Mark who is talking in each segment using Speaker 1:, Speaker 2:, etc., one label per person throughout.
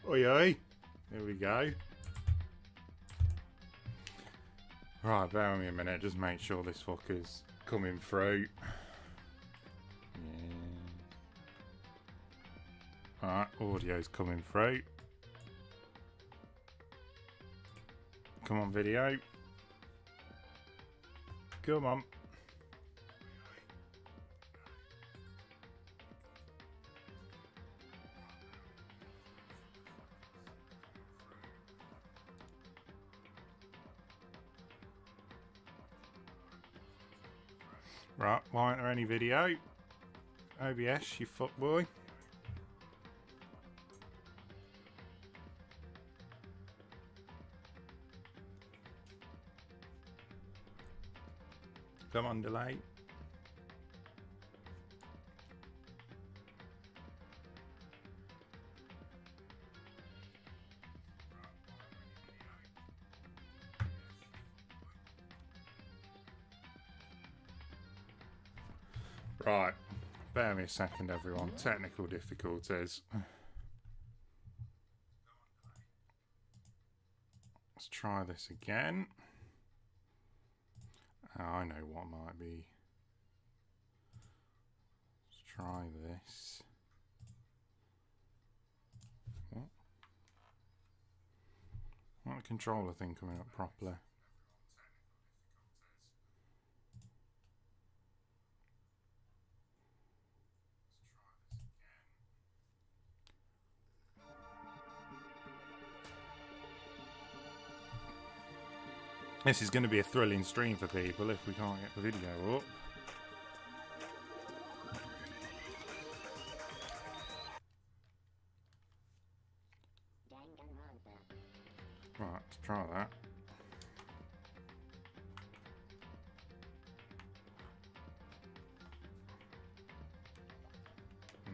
Speaker 1: Oi, oi. There we go. Right, bear with me a minute. Just make sure this fucker's coming through. Yeah. Alright, audio's coming through. Come on, video. Come on. Right, why aren't there any video? OBS, you fuckboy. Come on, delay. Right, bear me a second, everyone. Technical difficulties. Let's try this again. Oh, I know what might be. Let's try this. What? Not the controller thing coming up properly. This is going to be a thrilling stream for people if we can't get the video up. Right, let's try that.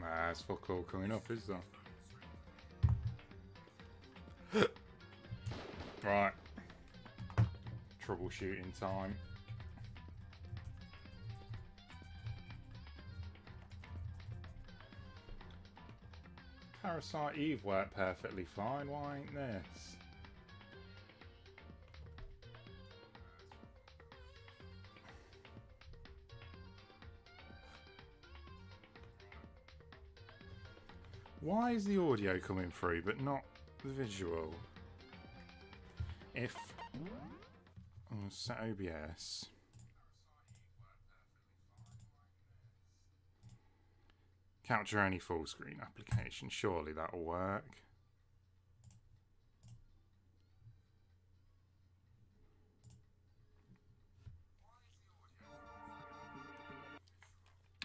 Speaker 1: Nah, it's fuck all coming up, is there? Right. Troubleshooting time. Parasite Eve worked perfectly fine, why ain't this? Why is the audio coming through but not the visual? If I'm going to set OBS. Capture any full screen application. Surely that'll work.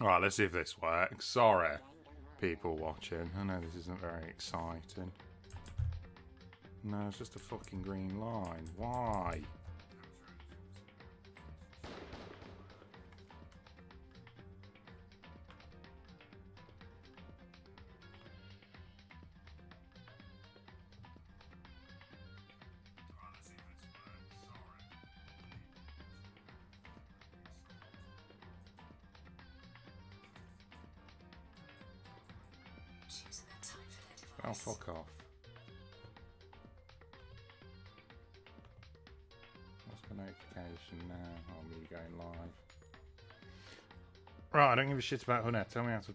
Speaker 1: Alright, let's see if this works. Sorry, people watching. I know this isn't very exciting. No, it's just a fucking green line. Why? Oh, fuck off. What's the notification now? Oh, me going live. Right, I don't give a shit about Hunter. Tell me how to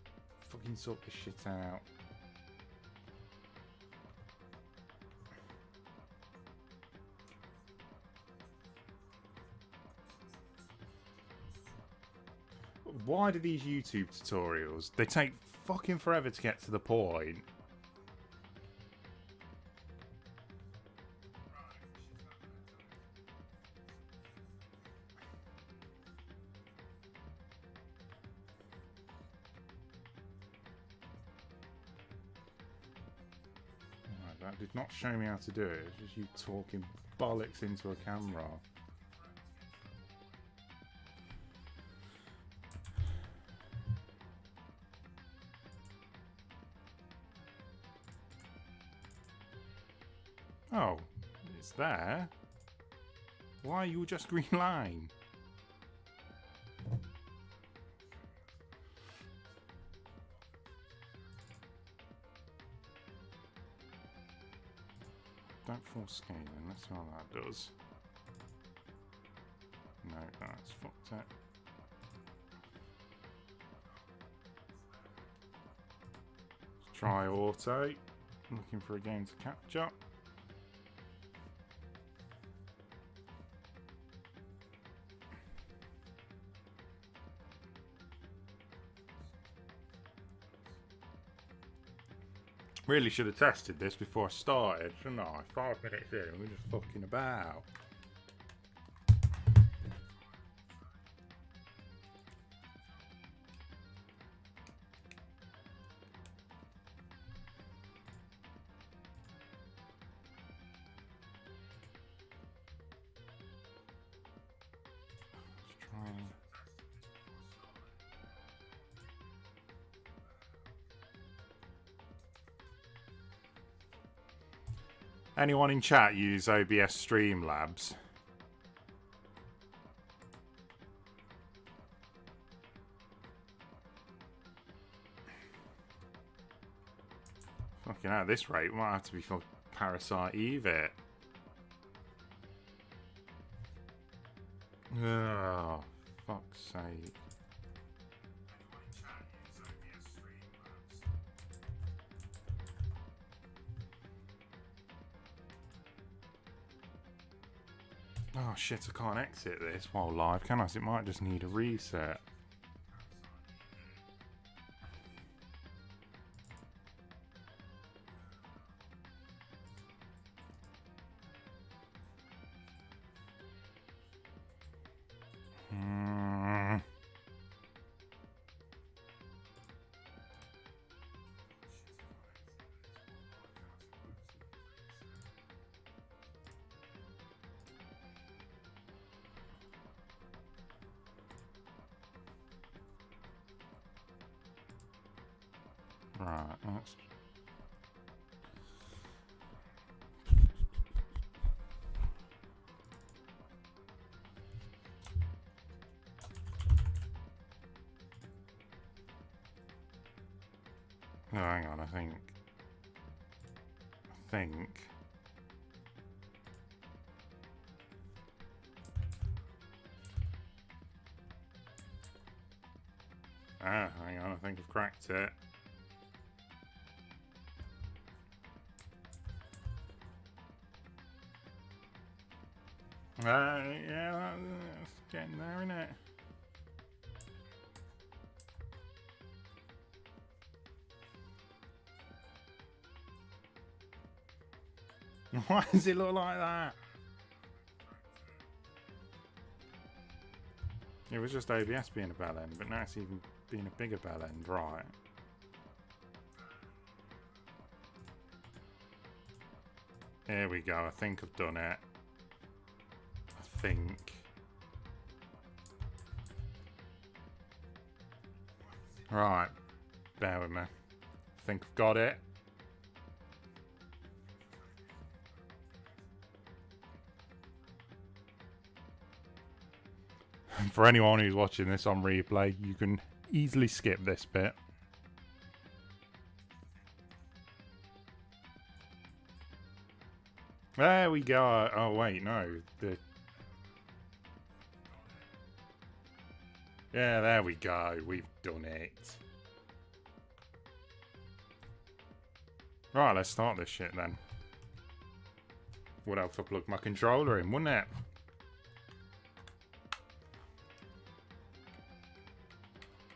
Speaker 1: fucking sort this shit out. Why do these YouTube tutorials, they take fucking forever to get to the point? That did not show me how to do it. It's just you talking bollocks into a camera. Oh, it's there. Why are you just green line? Don't force scaling, let's see what that does. No, that's fucked it. Let's try auto. Looking for a game to capture. Really should have tested this before I started, shouldn't I? 5 minutes in, we're just fucking about. Let's try. Anyone in chat use OBS Streamlabs? Fucking at this rate, we might have to be for Parasite Eve it. Oh, fuck's sake. Oh shit, I can't exit this while live, can I? So it might just need a reset. Right, that's... Oh, hang on, I think... Ah, hang on, I think I've cracked it. Yeah, that's getting there, isn't it? Why does it look like that? It was just OBS being a bell end, but now it's even being a bigger bell end, right? Here we go, I think I've done it. I think. Right, bear with me. I think I've got it. For anyone who's watching this on replay, you can easily skip this bit. There we go. Oh wait, no. Yeah, there we go. We've done it. Right, let's start this shit then. Would have to plug my controller in, wouldn't it?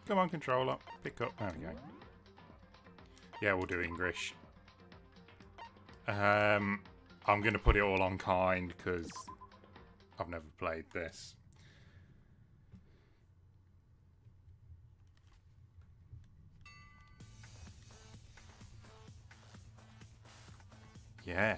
Speaker 1: Come on, controller. Pick up. There we go. Yeah, we'll do English. I'm going to put it all on kind because I've never played this. Yeah.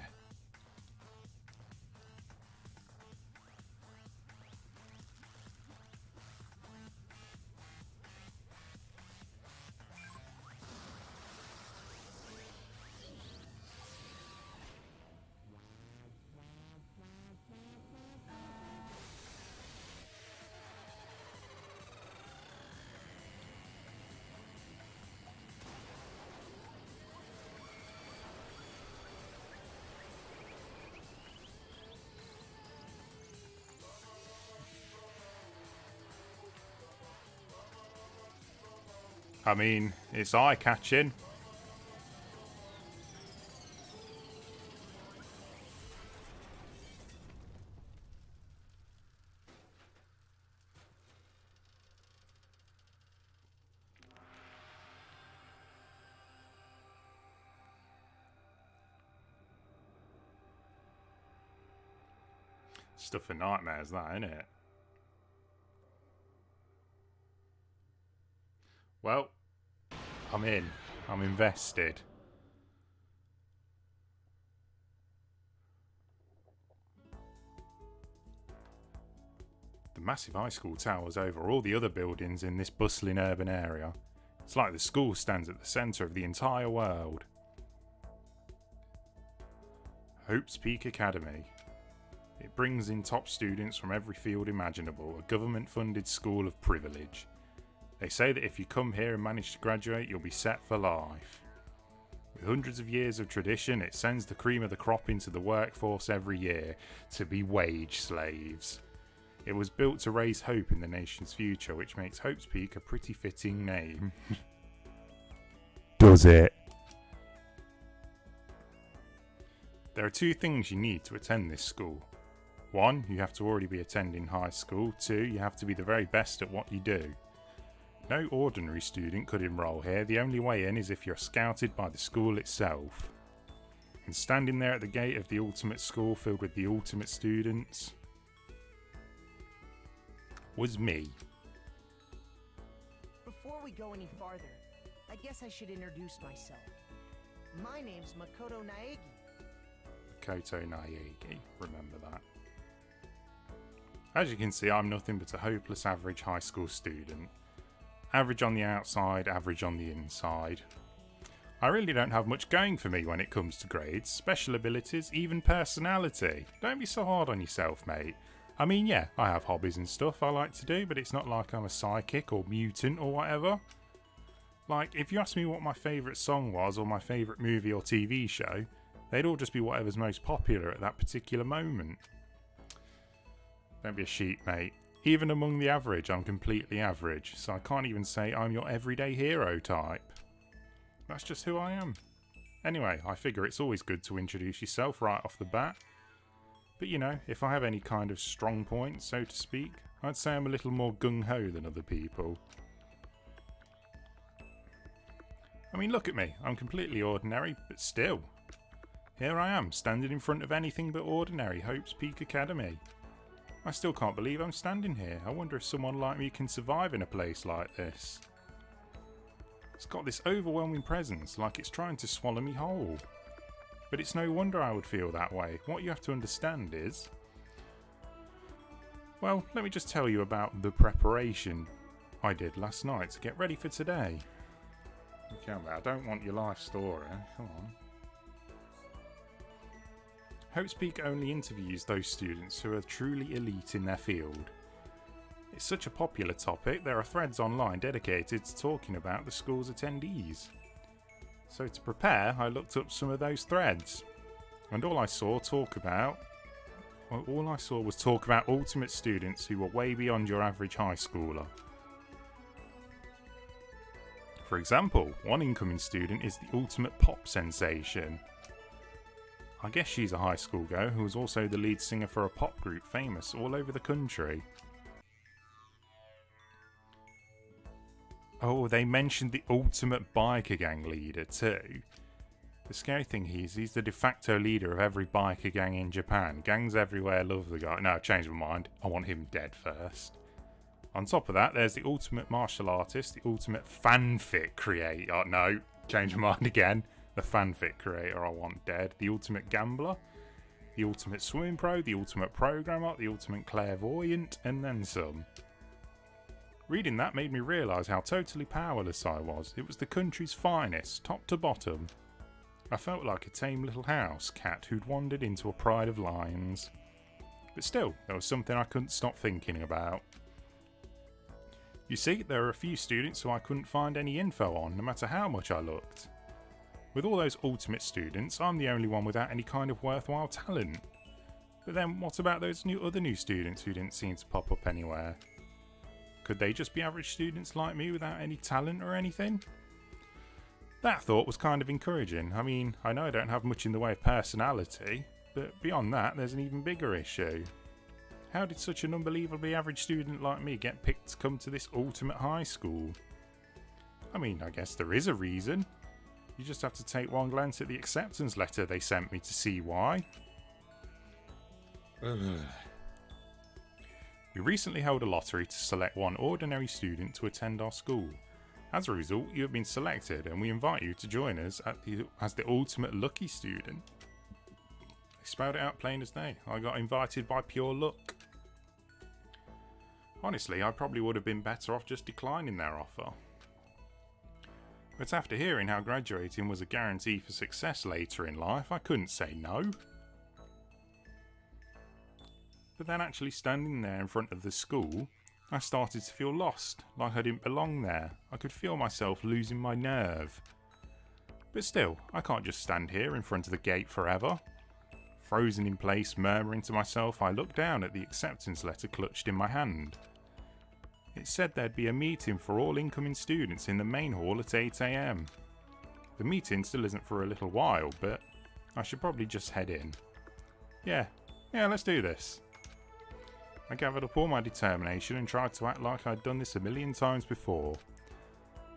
Speaker 1: I mean, it's eye-catching. Stuff for nightmares, that, isn't it? Well, I'm in. I'm invested. The massive high school towers over all the other buildings in this bustling urban area. It's like the school stands at the centre of the entire world. Hope's Peak Academy. It brings in top students from every field imaginable, a government-funded school of privilege. They say that if you come here and manage to graduate, you'll be set for life. With hundreds of years of tradition, it sends the cream of the crop into the workforce every year to be wage slaves. It was built to raise hope in the nation's future, which makes Hope's Peak a pretty fitting name. Does it? There are two things you need to attend this school. 1, you have to already be attending high school. 2, you have to be the very best at what you do. No ordinary student could enrol here. The only way in is if you're scouted by the school itself. And standing there at the gate of the ultimate school filled with the ultimate students was me.
Speaker 2: Before we go any farther, I guess I should introduce myself. My name's Makoto Naegi.
Speaker 1: Koto Naegi, remember that. As you can see, I'm nothing but a hopeless average high school student. Average on the outside, average on the inside. I really don't have much going for me when it comes to grades, special abilities, even personality. Don't be so hard on yourself, mate. I mean, yeah, I have hobbies and stuff I like to do, but it's not like I'm a psychic or mutant or whatever. Like, if you asked me what my favourite song was or my favourite movie or TV show, they'd all just be whatever's most popular at that particular moment. Don't be a sheep, mate. Even among the average, I'm completely average, so I can't even say I'm your everyday hero type. That's just who I am. Anyway, I figure it's always good to introduce yourself right off the bat. But you know, if I have any kind of strong point, so to speak, I'd say I'm a little more gung-ho than other people. I mean, look at me. I'm completely ordinary, but still. Here I am, standing in front of anything but ordinary Hope's Peak Academy. I still can't believe I'm standing here. I wonder if someone like me can survive in a place like this. It's got this overwhelming presence, like it's trying to swallow me whole. But it's no wonder I would feel that way. What you have to understand is... Well, let me just tell you about the preparation I did last night to get ready for today. Okay, I don't want your life story. Come on. Hope's Peak only interviews those students who are truly elite in their field. It's such a popular topic, there are threads online dedicated to talking about the school's attendees. So to prepare, I looked up some of those threads, and all I saw was talk about ultimate students who were way beyond your average high schooler. For example, one incoming student is the ultimate pop sensation. I guess she's a high school girl who was also the lead singer for a pop group famous all over the country. Oh, they mentioned the ultimate biker gang leader too. The scary thing is, he's the de facto leader of every biker gang in Japan. Gangs everywhere love the guy. No, I've changed my mind. I want him dead first. On top of that, there's the ultimate martial artist, the ultimate fanfic creator. Oh, no, change my mind again. The fanfic creator I want dead. The ultimate gambler, the ultimate swimming pro, the ultimate programmer, the ultimate clairvoyant, and then some. Reading that made me realise how totally powerless I was. It was the country's finest, top to bottom. I felt like a tame little house cat who'd wandered into a pride of lions. But still, there was something I couldn't stop thinking about. You see, there are a few students who I couldn't find any info on, no matter how much I looked. With all those ultimate students, I'm the only one without any kind of worthwhile talent. But then what about those other new students who didn't seem to pop up anywhere? Could they just be average students like me without any talent or anything? That thought was kind of encouraging. I mean, I know I don't have much in the way of personality, but beyond that, there's an even bigger issue. How did such an unbelievably average student like me get picked to come to this ultimate high school? I mean, I guess there is a reason. You just have to take one glance at the acceptance letter they sent me to see why. We recently held a lottery to select one ordinary student to attend our school. As a result, you have been selected and we invite you to join us as the ultimate lucky student. They spelled it out plain as day. I got invited by pure luck. Honestly, I probably would have been better off just declining their offer. But after hearing how graduating was a guarantee for success later in life, I couldn't say no. But then actually standing there in front of the school, I started to feel lost, like I didn't belong there. I could feel myself losing my nerve. But still, I can't just stand here in front of the gate forever. Frozen in place, murmuring to myself, I looked down at the acceptance letter clutched in my hand. It said there'd be a meeting for all incoming students in the main hall at 8 AM. The meeting still isn't for a little while, but I should probably just head in. Yeah, let's do this. I gathered up all my determination and tried to act like I'd done this a million times before.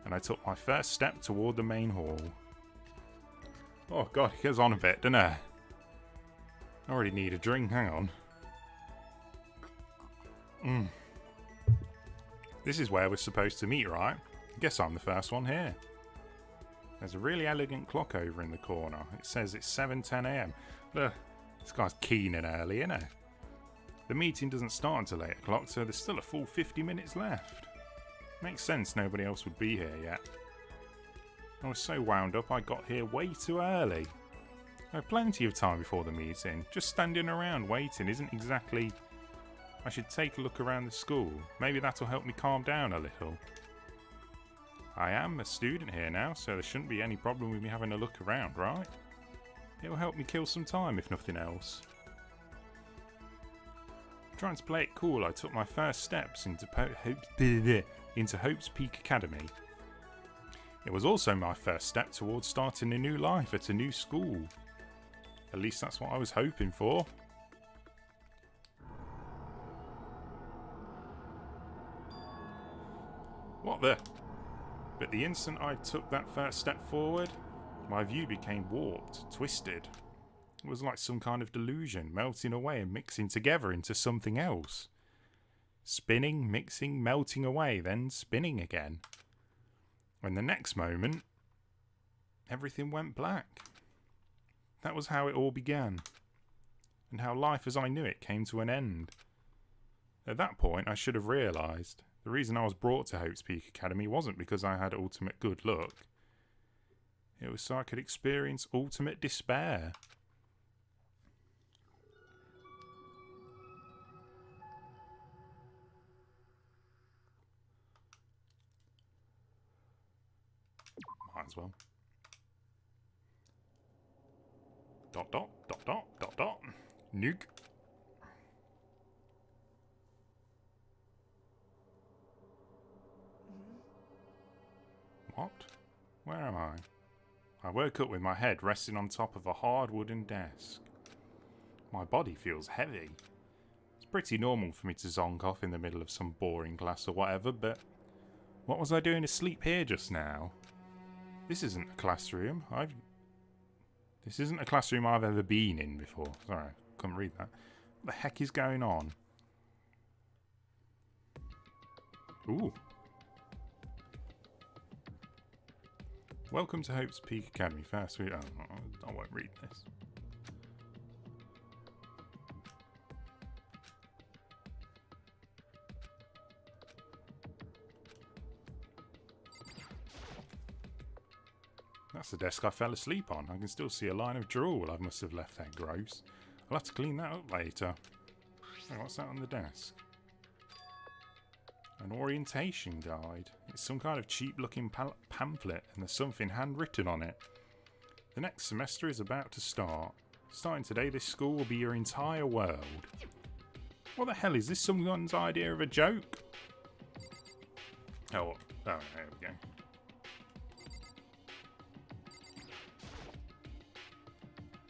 Speaker 1: And I took my first step toward the main hall. Oh god, it goes on a bit, doesn't it? I already need a drink, hang on. This is where we're supposed to meet, right? I guess I'm the first one here. There's a really elegant clock over in the corner. It says it's 7:10 AM. Look, this guy's keen and early, isn't he? The meeting doesn't start until 8 o'clock, so there's still a full 50 minutes left. Makes sense nobody else would be here yet. I was so wound up I got here way too early. I had plenty of time before the meeting. Just standing around waiting isn't exactly... I should take a look around the school. Maybe that'll help me calm down a little. I am a student here now, so there shouldn't be any problem with me having a look around, right? It'll help me kill some time, if nothing else. Trying to play it cool, I took my first steps into Hope's Peak Academy. It was also my first step towards starting a new life at a new school. At least that's what I was hoping for. What the? But the instant I took that first step forward, my view became warped, twisted. It was like some kind of delusion, melting away and mixing together into something else. Spinning, mixing, melting away, then spinning again. And the next moment, everything went black. That was how it all began. And how life as I knew it came to an end. At that point, I should have realised. The reason I was brought to Hope's Peak Academy wasn't because I had ultimate good luck. It was so I could experience ultimate despair. Might as well. Dot dot dot dot dot dot. Nuke. What? Where am I? I woke up with my head resting on top of a hard wooden desk. My body feels heavy. It's pretty normal for me to zonk off in the middle of some boring class or whatever, but what was I doing asleep here just now? This isn't a classroom. This isn't a classroom I've ever been in before. Sorry, I couldn't read that. What the heck is going on? Ooh. Welcome to Hope's Peak Academy. First week. Oh, I won't read this. That's the desk I fell asleep on. I can still see a line of drool I must have left there. Gross. I'll have to clean that up later. Oh, what's that on the desk? An orientation guide. It's some kind of cheap looking pamphlet and there's something handwritten on it. The next semester is about to start. Starting today, this school will be your entire world. What the hell is this? Someone's idea of a joke? Oh, there we go.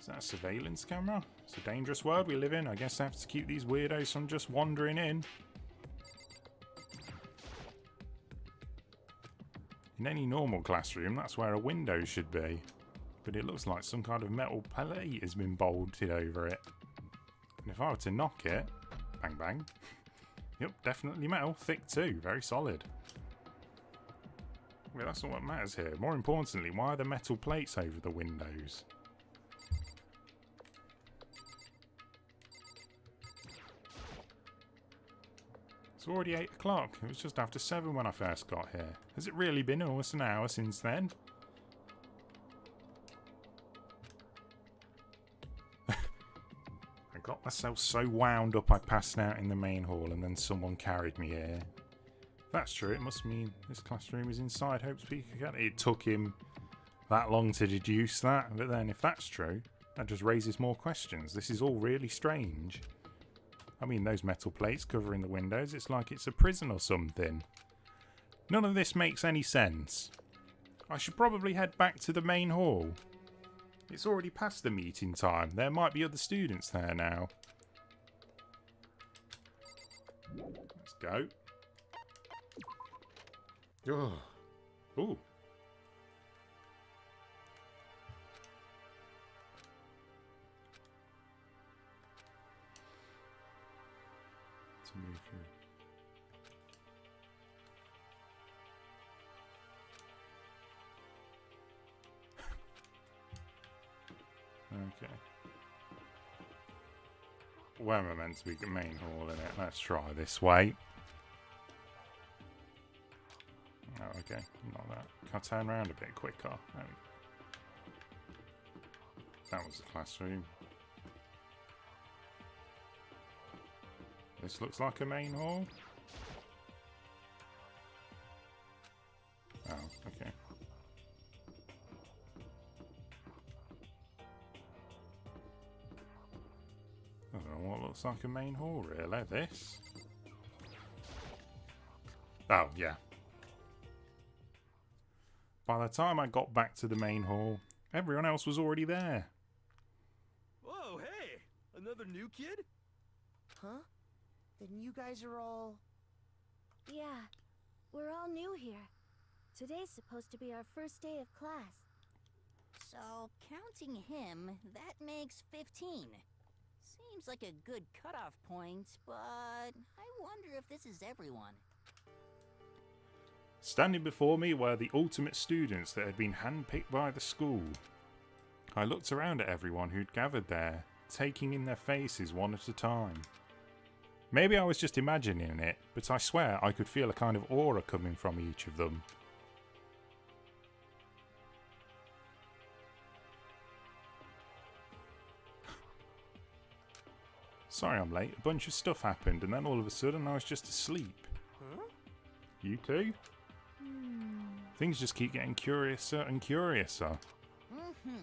Speaker 1: Is that a surveillance camera? It's a dangerous world we live in. I guess I have to keep these weirdos from just wandering in. In any normal classroom, that's where a window should be. But it looks like some kind of metal plate has been bolted over it. And if I were to knock it, bang bang. Yep, definitely metal, thick too, very solid. Well, that's not what matters here. More importantly, why are there metal plates over the windows? It's already 8 o'clock. It was just after 7 when I first got here. Has it really been almost an hour since then? I got myself so wound up I passed out in the main hall and then someone carried me here. If that's true, it must mean this classroom is inside Hope's Peak Academy. It took him that long to deduce that, but then if that's true, that just raises more questions. This is all really strange. I mean, those metal plates covering the windows, it's like it's a prison or something. None of this makes any sense. I should probably head back to the main hall. It's already past the meeting time. There might be other students there now. Let's go. Oh. Ooh. To move through. Okay. Where am I meant to be? The main hall in it. Let's try this way. Oh, okay. Not that. Can I turn around a bit quicker? There we go. That was the classroom. This looks like a main hall. Oh, okay. I don't know what looks like a main hall, really. This? Oh, yeah. By the time I got back to the main hall, everyone else was already there.
Speaker 3: Whoa, hey! Another new kid?
Speaker 2: Huh? Then you guys are all...
Speaker 4: Yeah, we're all new here. Today's supposed to be our first day of class.
Speaker 5: So, counting him, that makes 15. Seems like a good cutoff point, but I wonder if this is everyone.
Speaker 1: Standing before me were the ultimate students that had been handpicked by the school. I looked around at everyone who'd gathered there, taking in their faces one at a time. Maybe I was just imagining it, but I swear I could feel a kind of aura coming from each of them. Sorry I'm late, a bunch of stuff happened and then all of a sudden I was just asleep.
Speaker 3: Huh?
Speaker 1: You too? Things just keep getting curiouser and curiouser.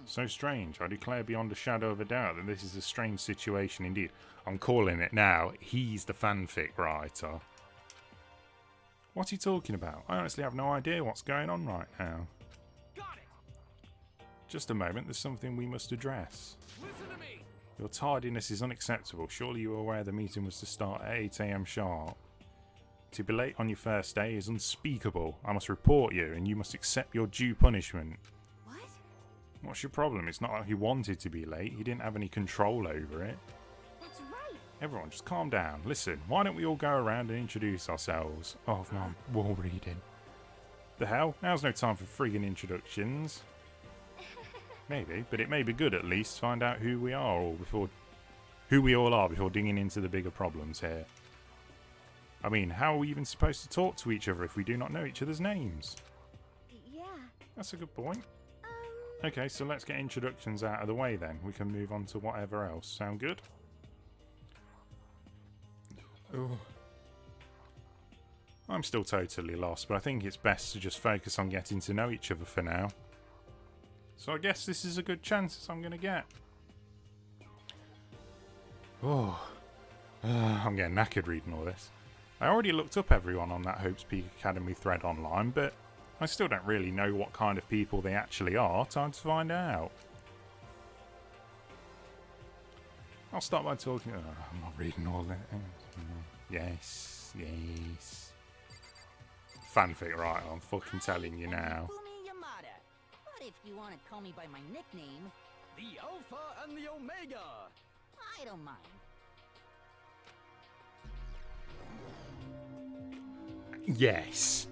Speaker 1: So strange. I declare beyond a shadow of a doubt that this is a strange situation indeed. I'm calling it now. He's the fanfic writer. What's he talking about? I honestly have no idea what's going on right now.
Speaker 3: Got it!
Speaker 1: Just a moment, there's something we must address.
Speaker 3: Listen to me!
Speaker 1: Your tardiness is unacceptable. Surely you are aware the meeting was to start at 8 AM sharp. To be late on your first day is unspeakable. I must report you, and you must accept your due punishment.
Speaker 4: What?
Speaker 1: What's your problem? It's not like he wanted to be late. He didn't have any control over it.
Speaker 4: That's right.
Speaker 1: Everyone, just calm down. Listen, why don't we all go around and introduce ourselves? Oh, no, wall reading. The hell? Now's no time for friggin' introductions. Maybe, but it may be good at least to find out who we are who we all are before digging into the bigger problems here. I mean, how are we even supposed to talk to each other if we do not know each other's names?
Speaker 4: Yeah.
Speaker 1: That's a good point. Okay, so let's get introductions out of the way then. We can move on to whatever else. Sound good? Oh. I'm still totally lost, but I think it's best to just focus on getting to know each other for now. So I guess this is a good chance I'm going to get. Oh. I'm getting knackered reading all this. I already looked up everyone on that Hope's Peak Academy thread online, but I still don't really know what kind of people they actually are. Time to find out. I'll start by talking... Oh, I'm not reading all that. Yes, yes. Fanfic, right? I'm fucking telling you now.
Speaker 5: But if you want to call me by my nickname...
Speaker 3: The Alpha and the Omega!
Speaker 5: I don't mind.
Speaker 1: Yes.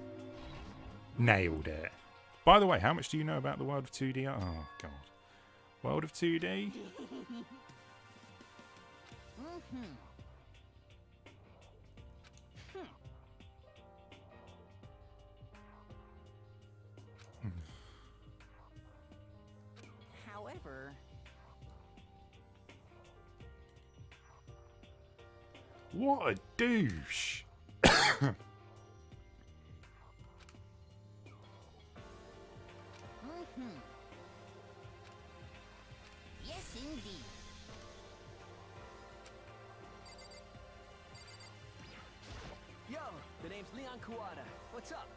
Speaker 1: Nailed it. By the way, how much do you know about the world of 2D? Oh, God. World of 2D?
Speaker 5: However...
Speaker 1: What a douche.
Speaker 5: Yes, indeed.
Speaker 3: Yo, the name's Leon Kuwata. What's up?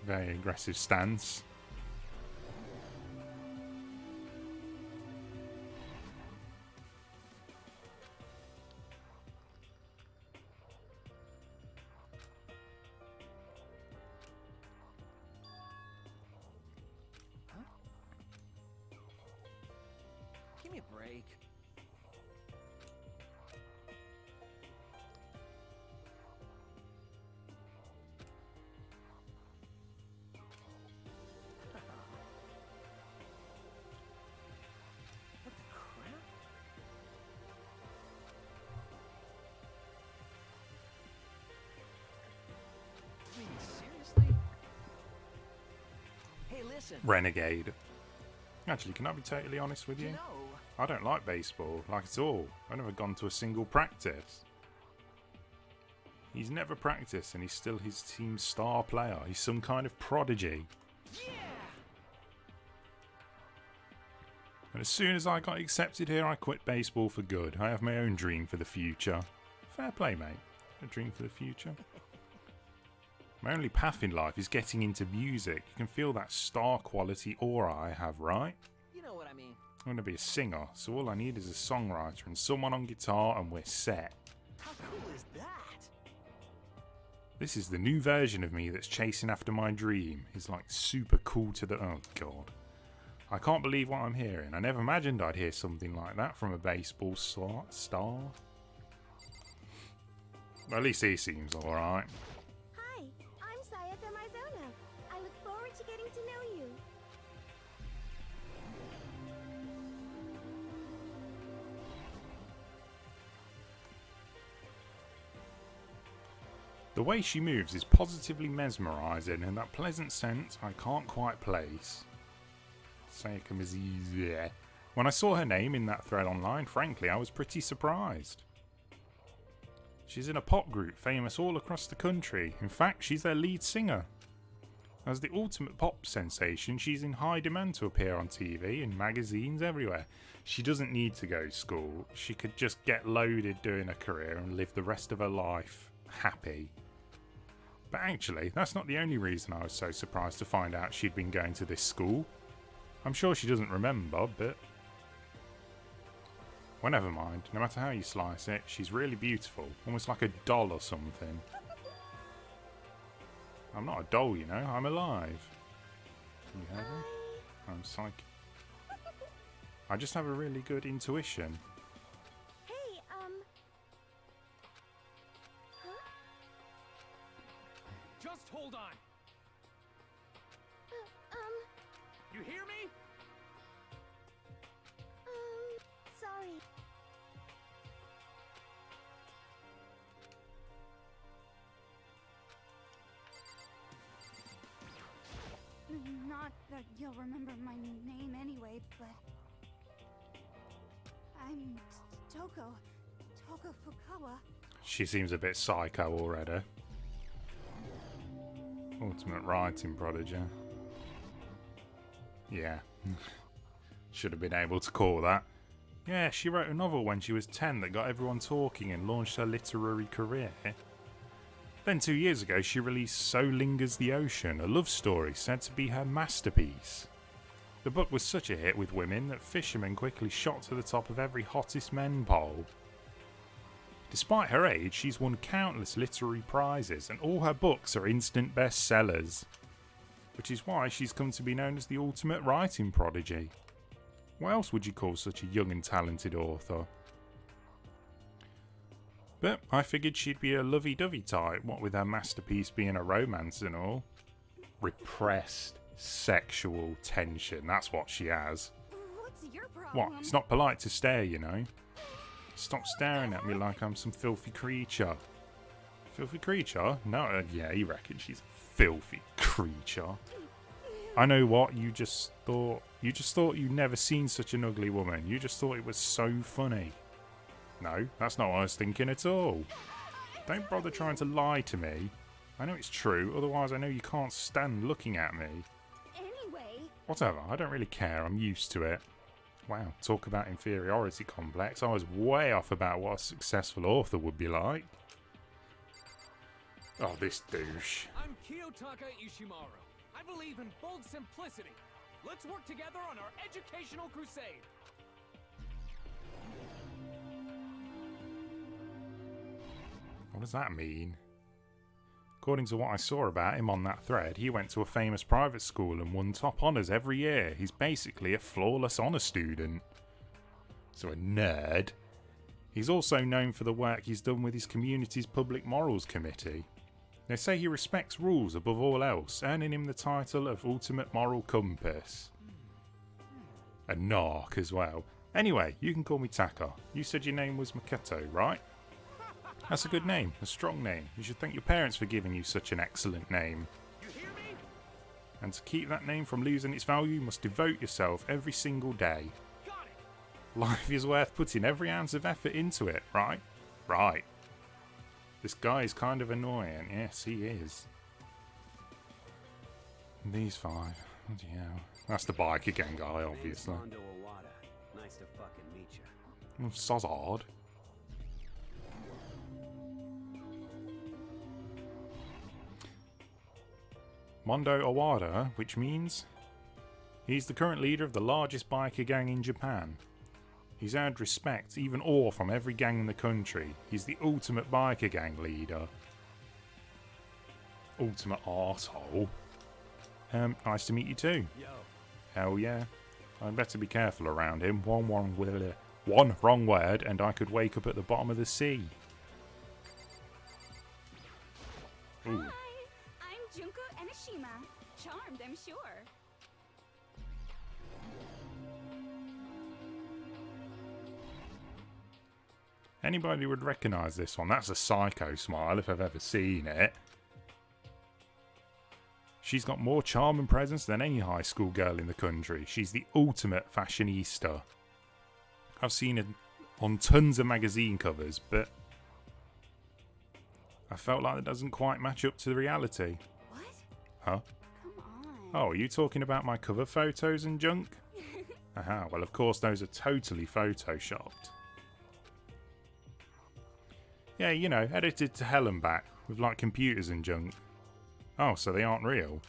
Speaker 1: Very aggressive stance.
Speaker 3: Give me a break. What the crap? I mean, seriously? Hey, listen.
Speaker 1: Renegade. Actually, can I be totally honest with you?
Speaker 3: You know,
Speaker 1: I don't like baseball, like at all. I've never gone to a single practice. He's never practiced and he's still his team's star player. He's some kind of prodigy.
Speaker 3: yeah!
Speaker 1: And as soon as I got accepted here, I quit baseball for good. I have my own dream for the future. Fair play, mate. A dream for the future. My only path in life is getting into music. You can feel that star quality aura I have, right?
Speaker 3: You know what I mean.
Speaker 1: I'm going to be a singer, so all I need is a songwriter and someone on guitar and we're set.
Speaker 3: How cool is that?
Speaker 1: This is the new version of me that's chasing after my dream. It's like super cool to the... Oh, God. I can't believe what I'm hearing. I never imagined I'd hear something like that from a baseball star. Well, at least he seems alright.
Speaker 4: Hi, I'm Sayaka Maizona. I look forward to getting to know you.
Speaker 1: The way she moves is positively mesmerising, and that pleasant scent I can't quite place. Sayaka Mizuzu. When I saw her name in that thread online, frankly, I was pretty surprised. She's in a pop group famous all across the country. In fact, she's their lead singer. As the ultimate pop sensation, she's in high demand to appear on TV, in magazines, everywhere. She doesn't need to go to school. She could just get loaded doing a career and live the rest of her life happy. But actually, that's not the only reason I was so surprised to find out she'd been going to this school. I'm sure she doesn't remember, but... well, never mind. No matter how you slice it, she's really beautiful. Almost like a doll or something. I'm not a doll, you know. I'm alive. Can you hear me? I'm psychic. I just have a really good intuition.
Speaker 4: Hey, huh?
Speaker 3: Just hold on. You hear me?
Speaker 4: Sorry.
Speaker 6: Not that you'll remember my name anyway, but... I'm Toko Fukawa.
Speaker 1: She seems a bit psycho already. Ultimate writing prodigy. Yeah. Should have been able to call that. Yeah, she wrote a novel when she was 10 that got everyone talking and launched her literary career. Then 2 years ago she released So Lingers the Ocean, a love story said to be her masterpiece. The book was such a hit with women that fishermen quickly shot to the top of every hottest men poll. Despite her age, she's won countless literary prizes and all her books are instant bestsellers, which is why she's come to be known as the ultimate writing prodigy. What else would you call such a young and talented author? But I figured she'd be a lovey-dovey type, what with her masterpiece being a romance and all. Repressed sexual tension, that's what she has.
Speaker 6: What's your problem?
Speaker 1: What? It's not polite to stare, you know. Stop staring at me like I'm some filthy creature. Filthy creature? No, yeah, you reckon she's a filthy creature. I know what you just thought. You just thought you'd never seen such an ugly woman. You just thought it was so funny. No, that's not what I was thinking at all. Don't bother trying to lie to me. I know it's true, otherwise I know you can't stand looking at me.
Speaker 6: Anyway.
Speaker 1: Whatever, I don't really care, I'm used to it. Wow, talk about inferiority complex. I was way off about what a successful author would be like. Oh, this douche.
Speaker 3: I'm Kiyotaka Ishimaru. I believe in bold simplicity. Let's work together on our educational crusade.
Speaker 1: What does that mean? According to what I saw about him on that thread, he went to a famous private school and won top honours every year. He's basically a flawless honour student. So a nerd. He's also known for the work he's done with his community's Public Morals Committee. They say he respects rules above all else, earning him the title of Ultimate Moral Compass. A narc as well. Anyway, you can call me Taka. You said your name was Makoto, right? That's a good name, a strong name. You should thank your parents for giving you such an excellent name.
Speaker 3: You hear me?
Speaker 1: And to keep that name from losing its value, you must devote yourself every single day.
Speaker 3: Got it.
Speaker 1: Life is worth putting every ounce of effort into it, right? Right. This guy is kind of annoying. Yes, he is. And these five. Bloody hell. That's the biker gang guy, obviously.
Speaker 7: Nice to fucking meet you.
Speaker 1: Sozard. Mondo Owada, which means he's the current leader of the largest biker gang in Japan. He's earned respect, even awe from every gang in the country. He's the ultimate biker gang leader. Ultimate arsehole. Nice to meet you too.
Speaker 3: Yo.
Speaker 1: Hell yeah. I'd better be careful around him. One wrong word and I could wake up at the bottom of the sea. Ooh.
Speaker 6: Hi, I'm Junko Enoshima. Charmed, I'm sure.
Speaker 1: Anybody would recognise this one. That's a psycho smile if I've ever seen it. She's got more charm and presence than any high school girl in the country. She's the ultimate fashionista. I've seen her on tons of magazine covers, but I felt like that doesn't quite match up to the reality.
Speaker 6: What?
Speaker 1: Huh?
Speaker 6: Come on.
Speaker 1: Oh, are you talking about my cover photos and junk? Aha, well of course those are totally photoshopped. Yeah, you know, edited to hell and back, with like computers and junk. Oh, so they aren't real?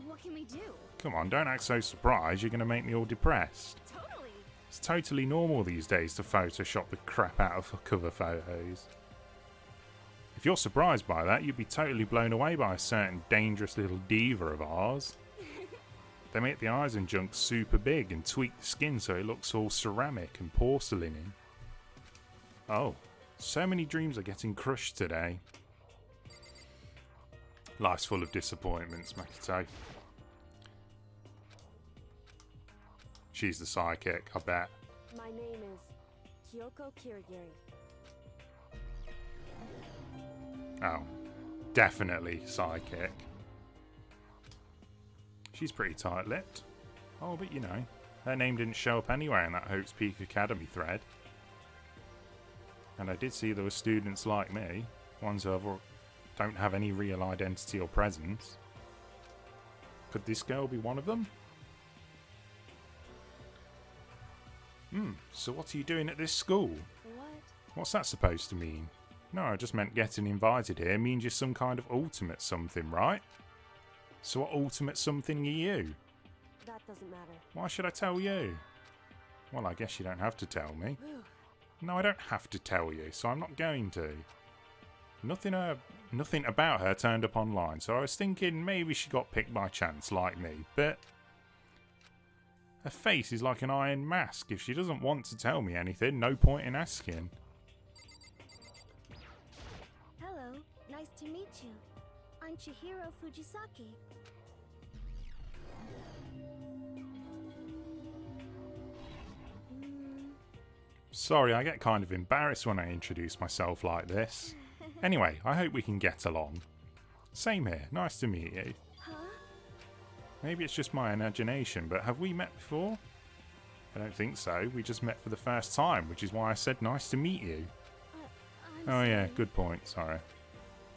Speaker 6: What can we do?
Speaker 1: Come on, don't act so surprised, you're going to make me all depressed.
Speaker 6: Totally.
Speaker 1: It's totally normal these days to Photoshop the crap out of cover photos. If you're surprised by that, you'd be totally blown away by a certain dangerous little diva of ours. They make the eyes and junk super big and tweak the skin so it looks all ceramic and porcelain. Oh, so many dreams are getting crushed today. Life's full of disappointments, Makoto. She's the psychic, I bet.
Speaker 4: My name is Kyoko Kirigiri.
Speaker 1: Oh, definitely psychic. She's pretty tight-lipped. Oh, but you know, her name didn't show up anywhere in that Hope's Peak Academy thread. And I did see there were students like me, ones who don't have any real identity or presence. Could this girl be one of them? So what are you doing at this school?
Speaker 4: What?
Speaker 1: What's that supposed to mean? No, I just meant getting invited here means you're some kind of ultimate something, right? So what ultimate something are you?
Speaker 8: That doesn't matter.
Speaker 1: Why should I tell you? Well, I guess you don't have to tell me. No, I don't have to tell you, so I'm not going to. Nothing about her turned up online, so I was thinking maybe she got picked by chance like me, but her face is like an iron mask. If she doesn't want to tell me anything, no point in asking.
Speaker 4: Hello, nice to meet you. I'm Chihiro Fujisaki.
Speaker 1: Sorry, I get kind of embarrassed when I introduce myself like this. Anyway, I hope we can get along. Same here, nice to meet you.
Speaker 4: Huh?
Speaker 1: Maybe it's just my imagination, but have we met before? I don't think so. We just met for the first time, which is why I said nice to meet you.
Speaker 4: I'm
Speaker 1: Oh yeah,
Speaker 4: sorry.
Speaker 1: good point, sorry.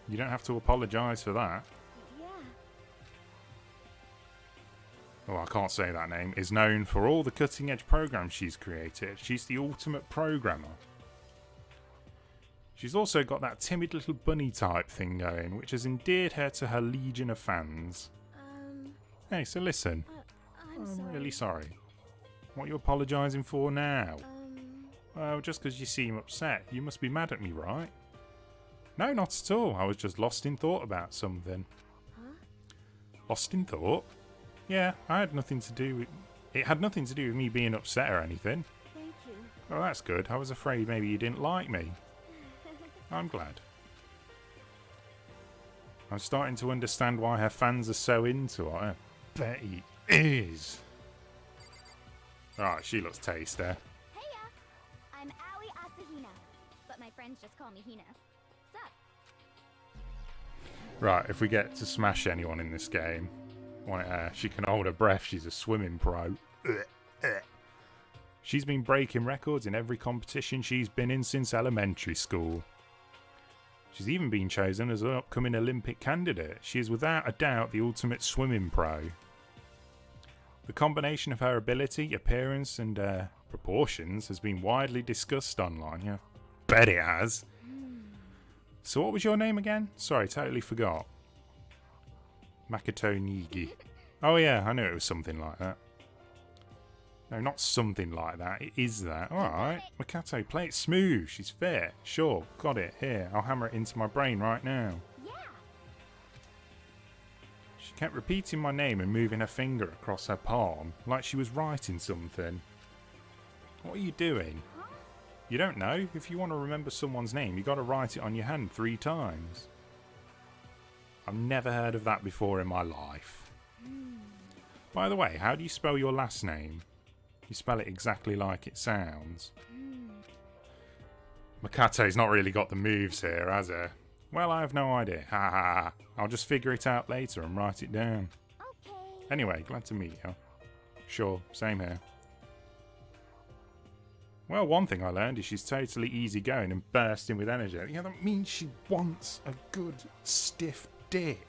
Speaker 1: You don't have to apologise for that.
Speaker 4: Yeah.
Speaker 1: Oh, I can't say that name, is known for all the cutting edge programs she's created. She's the ultimate programmer. She's also got that timid little bunny type thing going, which has endeared her to her legion of fans. Hey, so listen,
Speaker 4: I'm
Speaker 1: I'm
Speaker 4: sorry.
Speaker 1: really sorry. What are you apologising for now? Well, just because you seem upset, you must be mad at me, right? No, not at all. I was just lost in thought about something.
Speaker 4: Huh?
Speaker 1: Lost in thought? Yeah, I had nothing to do with... It had nothing to do with me being upset or anything.
Speaker 4: Thank you.
Speaker 1: Oh, that's good. I was afraid maybe you didn't like me. I'm glad. I'm starting to understand why her fans are so into her. I bet he is. Alright, she looks tasty.
Speaker 6: Heya! I'm Aoi Asahina, but my friends just call me Hina. Sup?
Speaker 1: Right, if we get to smash anyone in this game, she can hold her breath, she's a swimming pro. She's been breaking records in every competition she's been in since elementary school. She's even been chosen as an upcoming Olympic candidate. She is without a doubt the ultimate swimming pro. The combination of her ability, appearance and proportions has been widely discussed online. Yeah, bet it has. So what was your name again? Sorry, totally forgot. Makoto Nigi. Oh yeah, I knew it was something like that. No, not something like that. It is that. Alright. Makoto, play it smooth. She's fair. Sure. Got it. Here. I'll hammer it into my brain right now.
Speaker 6: Yeah!
Speaker 1: She kept repeating my name and moving her finger across her palm, like she was writing something. What are you doing?
Speaker 6: Huh?
Speaker 1: You don't know? If you want to remember someone's name, you got to write it on your hand 3 times. I've never heard of that before in my life. By the way, how do you spell your last name? You spell it exactly like it sounds. Makato's not really got the moves here, has he? Well, I have no idea. Ha ha ha. I'll just figure it out later and write it down.
Speaker 6: Okay.
Speaker 1: Anyway, glad to meet you. Sure, same here. Well, one thing I learned is she's totally easygoing and bursting with energy. Yeah, that means she wants a good stiff dick.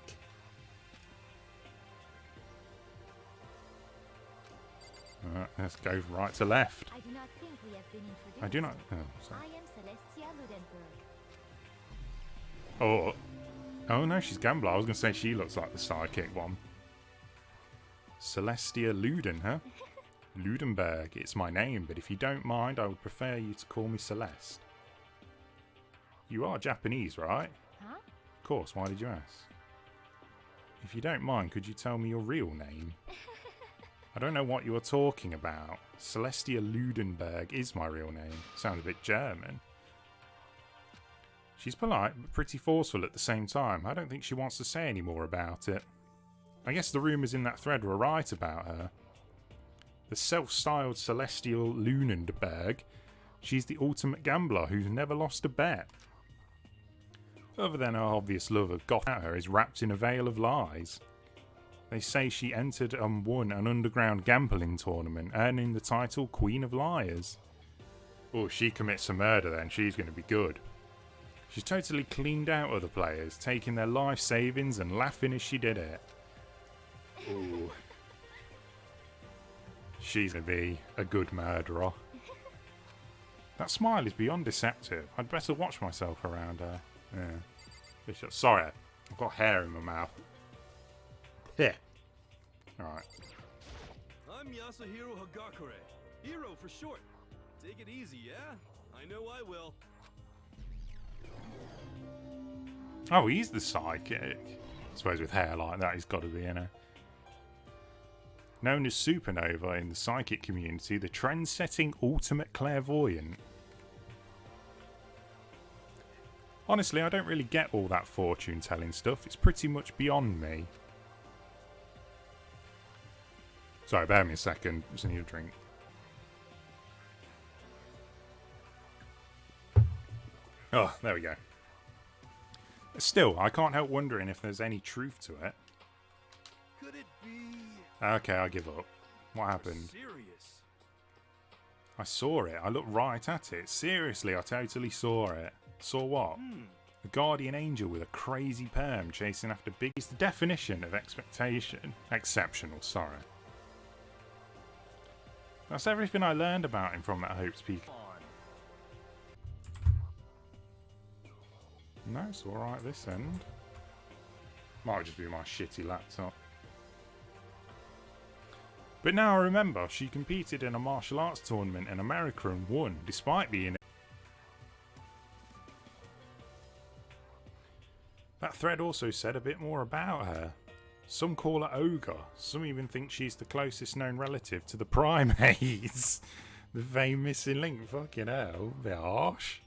Speaker 1: Let's go right to left.
Speaker 6: I do not think we have been introduced.
Speaker 1: I do not... Oh, sorry.
Speaker 6: I am Celestia Ludenberg.
Speaker 1: Oh. Oh no, she's Gambler. I was going to say she looks like the sidekick one. Celestia Luden, huh? Ludenberg. It's my name, but if you don't mind, I would prefer you to call me Celeste. You are Japanese, right?
Speaker 6: Huh?
Speaker 1: Of course, why did you ask? If you don't mind, could you tell me your real name? I don't know what you are talking about. Celestia Ludenberg is my real name. Sounds a bit German. She's polite, but pretty forceful at the same time. I don't think she wants to say any more about it. I guess the rumours in that thread were right about her. The self-styled Celestial Lunenberg, she's the ultimate gambler who's never lost a bet. Other than her obvious love of goth at her is wrapped in a veil of lies. They say she entered and won an underground gambling tournament, earning the title Queen of Liars. Oh, if she commits a murder then, she's going to be good. She's totally cleaned out other players, taking their life savings and laughing as she did it. Ooh. She's going to be a good murderer. That smile is beyond deceptive. I'd better watch myself around her. Yeah. Sorry, I've got hair in my mouth. Yeah. Alright.
Speaker 9: I'm Yasuhiro Hagakure. Hero for short. Take it easy, yeah? I know I will.
Speaker 1: Oh, he's the psychic. I suppose with hair like that, he's got to be in her. Known as Supernova in the psychic community, the trend-setting ultimate clairvoyant. Honestly, I don't really get all that fortune-telling stuff. It's pretty much beyond me. Sorry, bear me a second. Just need a drink. Oh, there we go. Still, I can't help wondering if there's any truth to it.
Speaker 9: Could it be...
Speaker 1: Okay, I give up. What happened?
Speaker 9: serious?
Speaker 1: I saw it. I looked right at it. Seriously, I totally saw it. Saw what? A guardian angel with a crazy perm chasing after big... It's the definition of expectation. Exceptional, sorry. That's everything I learned about him from that Hope's Peak. No, it's alright this end. Might just be my shitty laptop. But now I remember, she competed in a martial arts tournament in America and won, despite being... That thread also said a bit more about her. Some call her Ogre, some even think she's the closest known relative to the primates. The vein missing link, fucking hell, a bit harsh.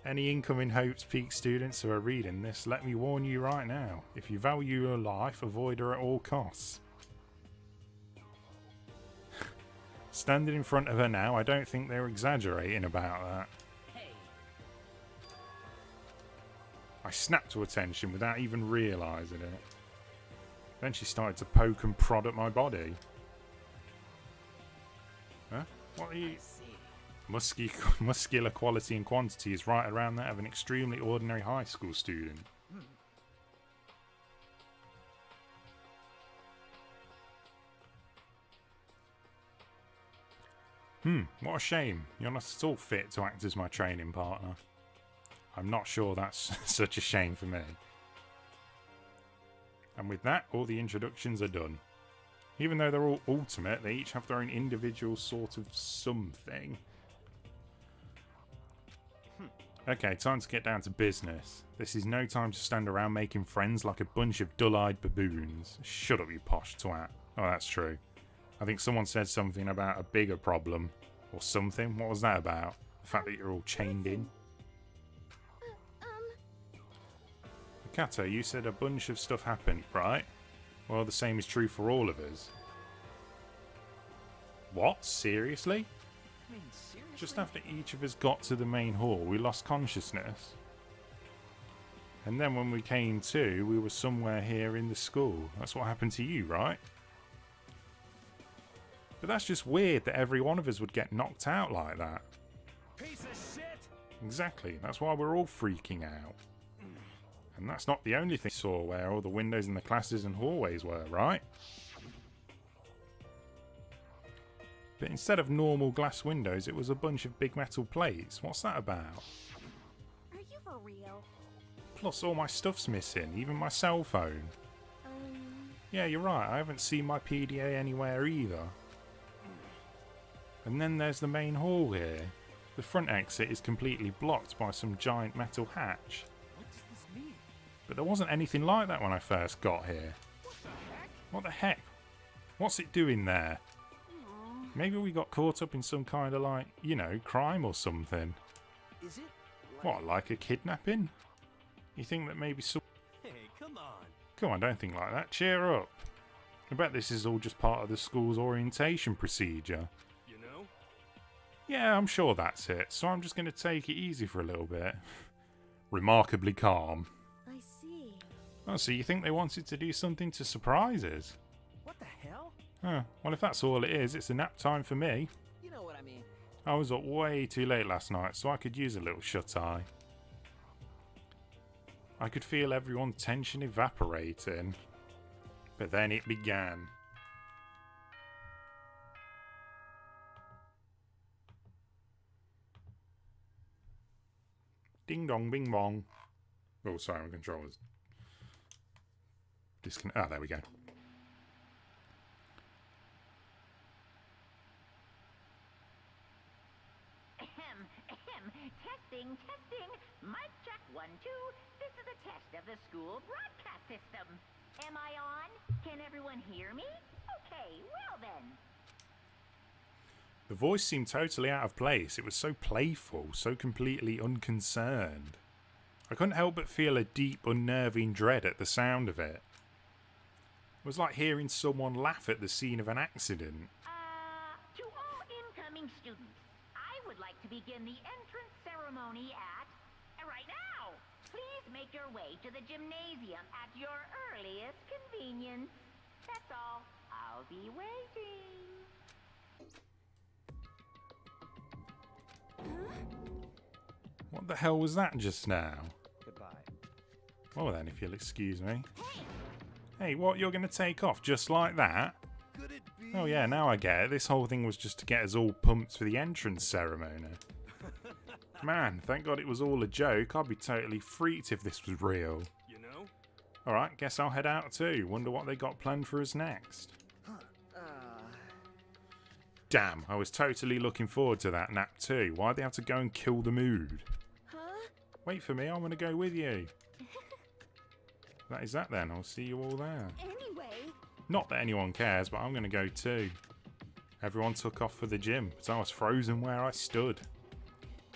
Speaker 1: Any incoming Hope's Peak students who are reading this, let me warn you right now. If you value your life, avoid her at all costs. Standing in front of her now, I don't think they're exaggerating about that. I snapped to attention without even realising it. Then she started to poke and prod at my body. Huh? What are you... Muscular quality and quantity is right around that of an extremely ordinary high school student. What a shame. You're not at all fit to act as my training partner. I'm not sure that's such a shame for me. And with that, all the introductions are done. Even though they're all ultimate, they each have their own individual sort of something. Okay, time to get down to business. This is no time to stand around making friends like a bunch of dull-eyed baboons. Shut up, you posh twat. Oh, that's true. I think someone said something about a bigger problem. Or something. What was that about? The fact that you're all chained in? Kato, you said a bunch of stuff happened, right? Well, the same is true for all of us. What? Seriously?
Speaker 3: I mean, seriously?
Speaker 1: Just after each of us got to the main hall, we lost consciousness. And then when we came to, we were somewhere here in the school. That's what happened to you, right? But that's just weird that every one of us would get knocked out like that.
Speaker 3: Piece of shit!
Speaker 1: Exactly, that's why we're all freaking out. And that's not the only thing we saw where all the windows in the classes and hallways were, right? But instead of normal glass windows, it was a bunch of big metal plates. What's that about?
Speaker 6: Are you for real?
Speaker 1: Plus all my stuff's missing, even my cell phone. Yeah, you're right, I haven't seen my PDA anywhere either. And then there's the main hall here. The front exit is completely blocked by some giant metal hatch.
Speaker 3: What does this mean?
Speaker 1: But there wasn't anything like that when I first got here.
Speaker 3: What the heck?
Speaker 1: What the heck? What's it doing there? Maybe we got caught up in some kind of, like, you know, crime or something.
Speaker 7: Is it?
Speaker 1: What, like a kidnapping? You think that maybe some...
Speaker 7: Hey, come on.
Speaker 1: Come on, don't think like that. Cheer up. I bet this is all just part of the school's orientation procedure.
Speaker 9: You know?
Speaker 1: Yeah, I'm sure that's it. So I'm just going to take it easy for a little bit. Remarkably calm.
Speaker 4: I see.
Speaker 1: Oh, so you think they wanted to do something to surprise us?
Speaker 3: What the hell?
Speaker 1: Huh, well, if that's all it is, it's a nap time for me.
Speaker 3: You know what I mean.
Speaker 1: I was up way too late last night, so I could use a little shut-eye. I could feel everyone's tension evaporating. But then it began. Ding dong, bing bong. Oh, sorry, my controller's disconnect. Ah, there we go.
Speaker 10: Testing, testing. Mic check 1, 2. This is a test of the school broadcast system. Am I on? Can everyone hear me? Okay, well then.
Speaker 1: The voice seemed totally out of place. It was so playful, so completely unconcerned. I couldn't help but feel a deep, unnerving dread at the sound of it. It was like hearing someone laugh at the scene of an accident.
Speaker 10: To all incoming students, I would like to begin the entrance ceremony at... right now! Please make your way to the gymnasium at your earliest convenience. That's all. I'll be waiting.
Speaker 1: What the hell was that just now?
Speaker 7: Goodbye.
Speaker 1: Well then, if you'll excuse me. Hey, what, you're going to take off just like that?
Speaker 9: Could it be?
Speaker 1: Oh yeah, now I get it. This whole thing was just to get us all pumped for the entrance ceremony. Man, thank God it was all a joke. I'd be totally freaked if this was real.
Speaker 9: You know?
Speaker 1: Alright, guess I'll head out too. Wonder what they got planned for us next. Damn, I was totally looking forward to that nap too. Why'd they have to go and kill the mood?
Speaker 4: Huh?
Speaker 1: Wait for me, I want to go with you. That is that then, I'll see you all there.
Speaker 4: Anyway.
Speaker 1: Not that anyone cares, but I'm going to go too. Everyone took off for the gym, but I was frozen where I stood.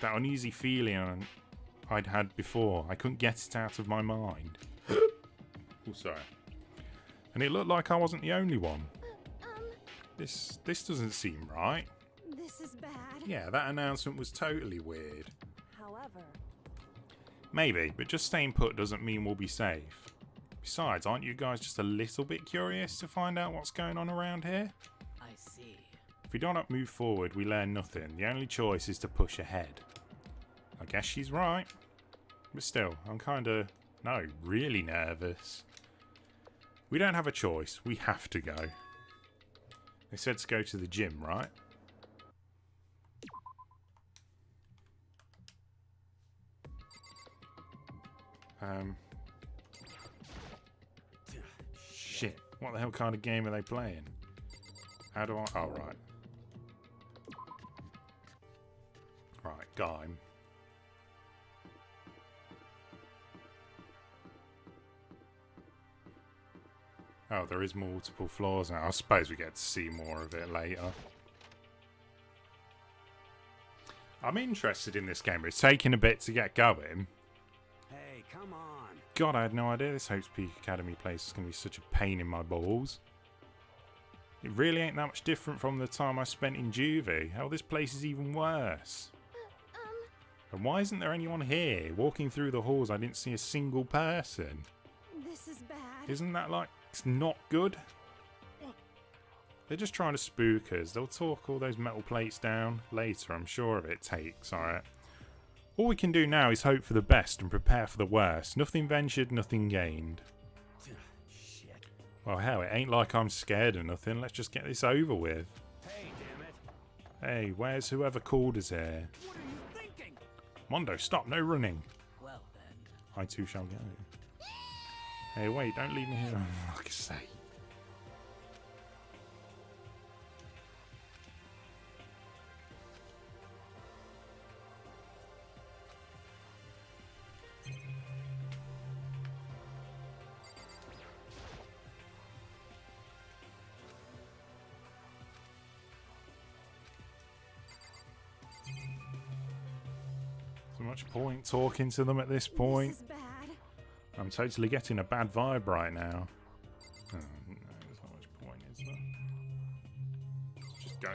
Speaker 1: That uneasy feeling I'd had before, I couldn't get it out of my mind. Oh, sorry. And it looked like I wasn't the only one. This doesn't seem right.
Speaker 4: This is bad.
Speaker 1: Yeah, that announcement was totally weird.
Speaker 8: However,
Speaker 1: Maybe, but just staying put doesn't mean we'll be safe. Besides, aren't you guys just a little bit curious to find out what's going on around here?
Speaker 3: I see.
Speaker 1: If we do not move forward, we learn nothing. The only choice is to push ahead. I guess she's right. But still, I'm really nervous. We don't have a choice. We have to go. They said to go to the gym, right? Shit. What the hell kind of game are they playing? How do I... Oh, right. Right, game. Oh, there is multiple floors now. I suppose we get to see more of it later. I'm interested in this game, but it's taking a bit to get going.
Speaker 7: Hey, come on.
Speaker 1: God, I had no idea this Hope's Peak Academy place is going to be such a pain in my balls. It really ain't that much different from the time I spent in juvie. Hell, this place is even worse. And why isn't there anyone here? Walking through the halls, I didn't see a single person.
Speaker 4: This is bad.
Speaker 1: Isn't that like... It's not good? They're just trying to spook us. They'll talk all those metal plates down later, I'm sure of it takes, alright? All we can do now is hope for the best and prepare for the worst. Nothing ventured, nothing gained.
Speaker 7: Shit.
Speaker 1: Well, hell, it ain't like I'm scared of nothing. Let's just get this over with.
Speaker 7: Hey, damn it.
Speaker 1: Hey, where's whoever called us here?
Speaker 3: What are you thinking?
Speaker 1: Mondo, stop, no running.
Speaker 3: Well then.
Speaker 1: I too shall go. Hey, wait, don't leave me here. Oh, for fuck's sake. So much point talking to them at this point.
Speaker 4: This is bad.
Speaker 1: I'm totally getting a bad vibe right now. Oh, no, there's not much point, is there? Let's just go.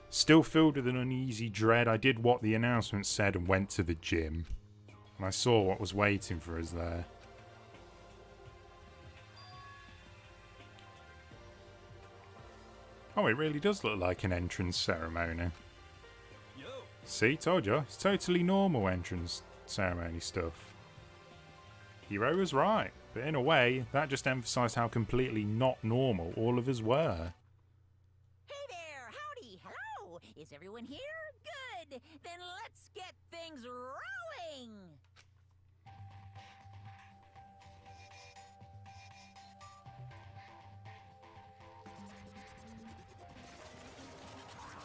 Speaker 1: Still filled with an uneasy dread, I did what the announcement said and went to the gym. And I saw what was waiting for us there. Oh, it really does look like an entrance ceremony.
Speaker 9: Yo,
Speaker 1: See, told you. It's totally normal entrance ceremony stuff. Hero was right, but in a way, that just emphasised how completely not normal all of us were.
Speaker 5: Hey there, howdy, hello. Is everyone here? Good! Then let's get things rolling!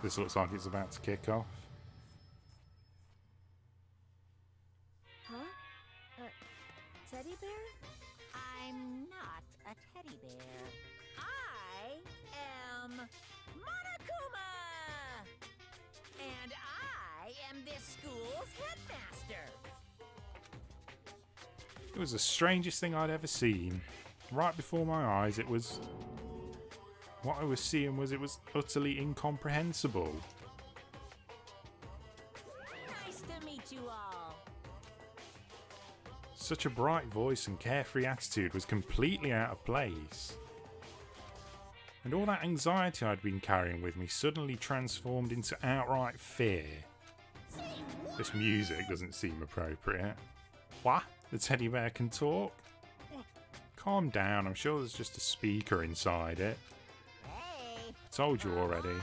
Speaker 1: This looks like it's about to kick off.
Speaker 4: Huh? Teddy bear?
Speaker 5: I'm not a teddy bear. I am Monokuma! And I am this school's headmaster.
Speaker 1: It was the strangest thing I'd ever seen. Right before my eyes, it was... What I was seeing was it was utterly incomprehensible.
Speaker 5: Nice to meet you all.
Speaker 1: Such a bright voice and carefree attitude was completely out of place. And all that anxiety I'd been carrying with me suddenly transformed into outright fear. This music doesn't seem appropriate. What? The teddy bear can talk? Calm down, I'm sure there's just a speaker inside it.
Speaker 5: Hey,
Speaker 1: I told you already.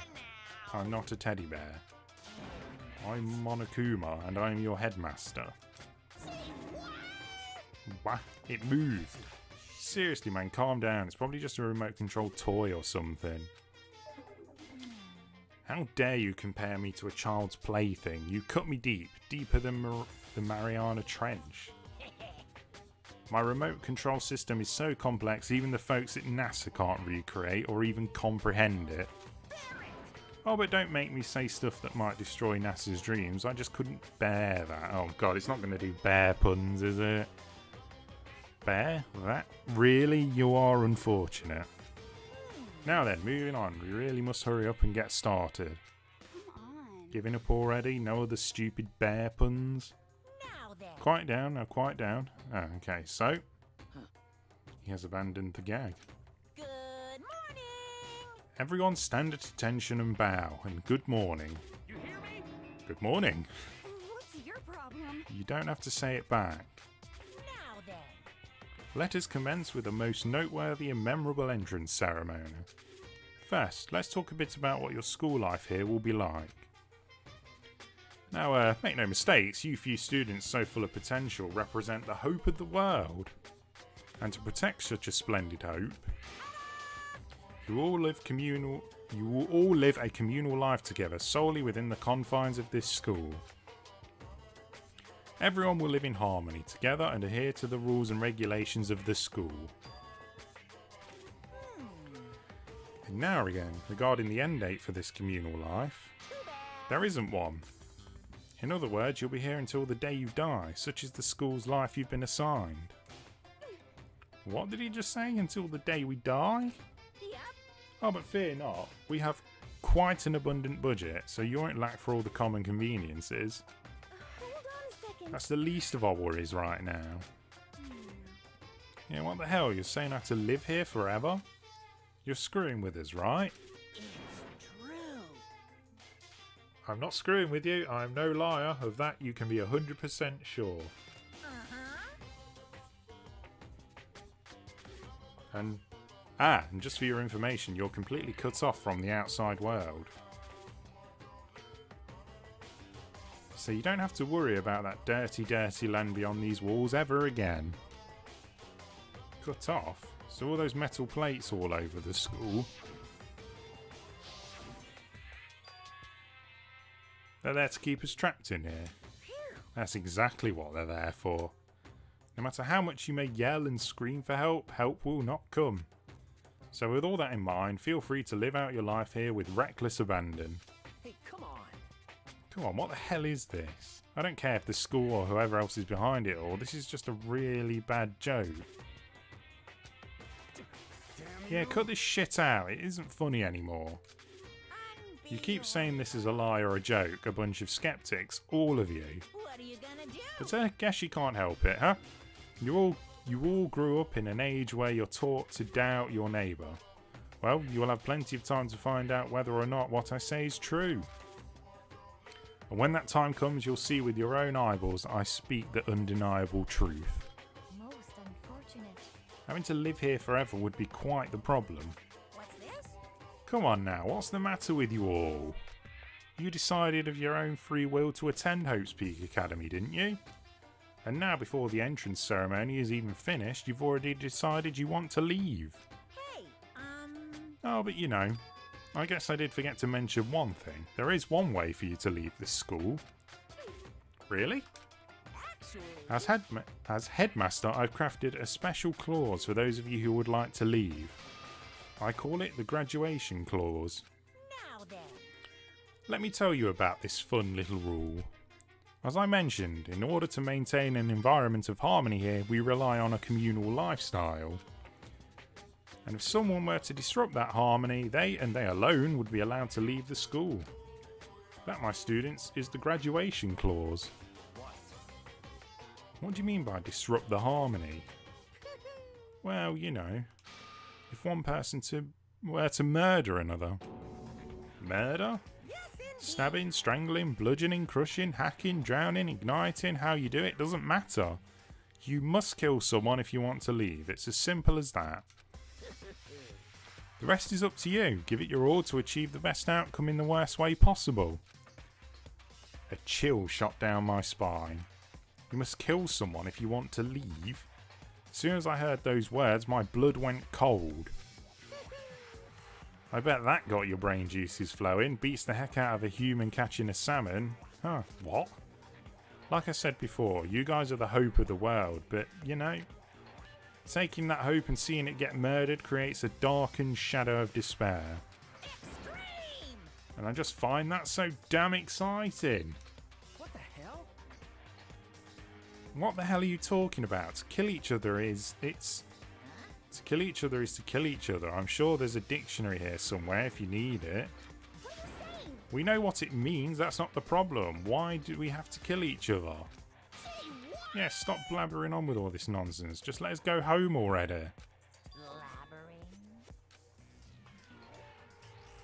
Speaker 1: I'm not a teddy bear. I'm Monokuma and I'm your headmaster. What? It moved. Seriously, man, calm down. It's probably just a remote controlled toy or something. How dare you compare me to a child's plaything? You cut me deep, deeper than the Mariana Trench. My remote control system is so complex even the folks at NASA can't recreate or even comprehend it. Oh, but don't make me say stuff that might destroy NASA's dreams. I just couldn't bear that. Oh god, it's not going to do bear puns, is it? Bear? That? Really? You are unfortunate. Now then, moving on. We really must hurry up and get started.
Speaker 6: Come on.
Speaker 1: Giving up already? No other stupid bear puns?
Speaker 5: now then.
Speaker 1: Quiet down, now quiet down. Oh, okay, so... He has abandoned the gag.
Speaker 5: Good morning!
Speaker 1: Everyone stand at attention and bow, and good morning.
Speaker 3: You hear me?
Speaker 1: Good morning.
Speaker 6: What's your problem?
Speaker 1: You don't have to say it back.
Speaker 5: Now then.
Speaker 1: Let us commence with a most noteworthy and memorable entrance ceremony. First, let's talk a bit about what your school life here will be like. Now, make no mistakes, you few students so full of potential represent the hope of the world. And to protect such a splendid hope, you will all live a communal life together solely within the confines of this school. Everyone will live in harmony together and adhere to the rules and regulations of the school. And now again, regarding the end date for this communal life, there isn't one. In other words, you'll be here until the day you die, such is the school's life you've been assigned. What did he just say? Until the day we die?
Speaker 5: Yep.
Speaker 1: Oh, but fear not. We have quite an abundant budget, so you won't lack for all the common conveniences.
Speaker 4: Hold on a second.
Speaker 1: That's the least of our worries right now. Yeah, what the hell? You're saying I have to live here forever? You're screwing with us, right?
Speaker 5: It's true.
Speaker 1: I'm not screwing with you. I'm no liar. Of that you can be 100% sure. And just for your information, you're completely cut off from the outside world. So you don't have to worry about that dirty, dirty land beyond these walls ever again. Cut off? So all those metal plates all over the school, they're there to keep us trapped in here. That's exactly what they're there for. No matter how much you may yell and scream for help, help will not come. So with all that in mind, feel free to live out your life here with reckless abandon.
Speaker 3: Hey, come on.
Speaker 1: Come on, what the hell is this? I don't care if the school or whoever else is behind it all, this is just a really bad joke. Yeah, cut this shit out, it isn't funny anymore. You keep saying this is a lie or a joke, a bunch of skeptics, all of you.
Speaker 5: What are you gonna do?
Speaker 1: But I guess you can't help it, huh? You all grew up in an age where you're taught to doubt your neighbour. Well, you will have plenty of time to find out whether or not what I say is true. And when that time comes, you'll see with your own eyeballs I speak the undeniable truth.
Speaker 4: Most unfortunate.
Speaker 1: Having to live here forever would be quite the problem.
Speaker 5: What's this?
Speaker 1: Come on now, what's the matter with you all? You decided of your own free will to attend Hope's Peak Academy, didn't you? And now, before the entrance ceremony is even finished, you've already decided you want to leave.
Speaker 5: Hey,
Speaker 1: Oh, but you know, I guess I did forget to mention one thing. There is one way for you to leave this school. Really?
Speaker 5: actually...
Speaker 1: As headmaster, I've crafted a special clause for those of you who would like to leave. I call it the graduation clause.
Speaker 5: Now then.
Speaker 1: Let me tell you about this fun little rule. As I mentioned, in order to maintain an environment of harmony here, we rely on a communal lifestyle. And if someone were to disrupt that harmony, they and they alone would be allowed to leave the school. That, my students, is the graduation clause. What do you mean by disrupt the harmony? Well, you know, if one person were to murder another. Murder? Stabbing, strangling, bludgeoning, crushing, hacking, drowning, igniting, how you do it doesn't matter. You must kill someone if you want to leave. It's as simple as that. The rest is up to you. Give it your all to achieve the best outcome in the worst way possible. A chill shot down my spine. You must kill someone if you want to leave. As soon as I heard those words, my blood went cold. I bet that got your brain juices flowing. Beats the heck out of a human catching a salmon. Huh, what? Like I said before, you guys are the hope of the world, but, you know, taking that hope and seeing it get murdered creates a darkened shadow of despair.
Speaker 5: Extreme!
Speaker 1: And I just find that so damn exciting.
Speaker 3: What the hell?
Speaker 1: What the hell are you talking about? To kill each other is... To kill each other is to kill each other. I'm sure there's a dictionary here somewhere if you need it.
Speaker 5: What are you saying?
Speaker 1: We know what it means, that's not the problem. Why do we have to kill each other?
Speaker 5: Say what?
Speaker 1: Yeah, stop blabbering on with all this nonsense. Just let us go home already.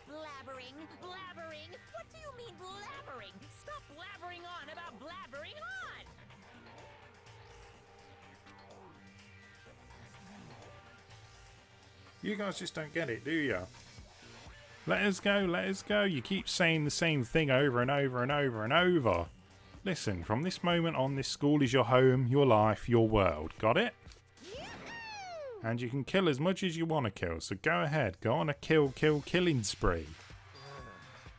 Speaker 5: Blabbering? Blabbering? What do you mean blabbering? Stop blabbering on about blabbering on!
Speaker 1: You guys just don't get it, do you? Let us go, let us go. You keep saying the same thing over and over and over and over. Listen, from this moment on, this school is your home, your life, your world. Got it?
Speaker 5: Yoo-hoo!
Speaker 1: And you can kill as much as you want to kill, so go ahead. Go on a killing spree.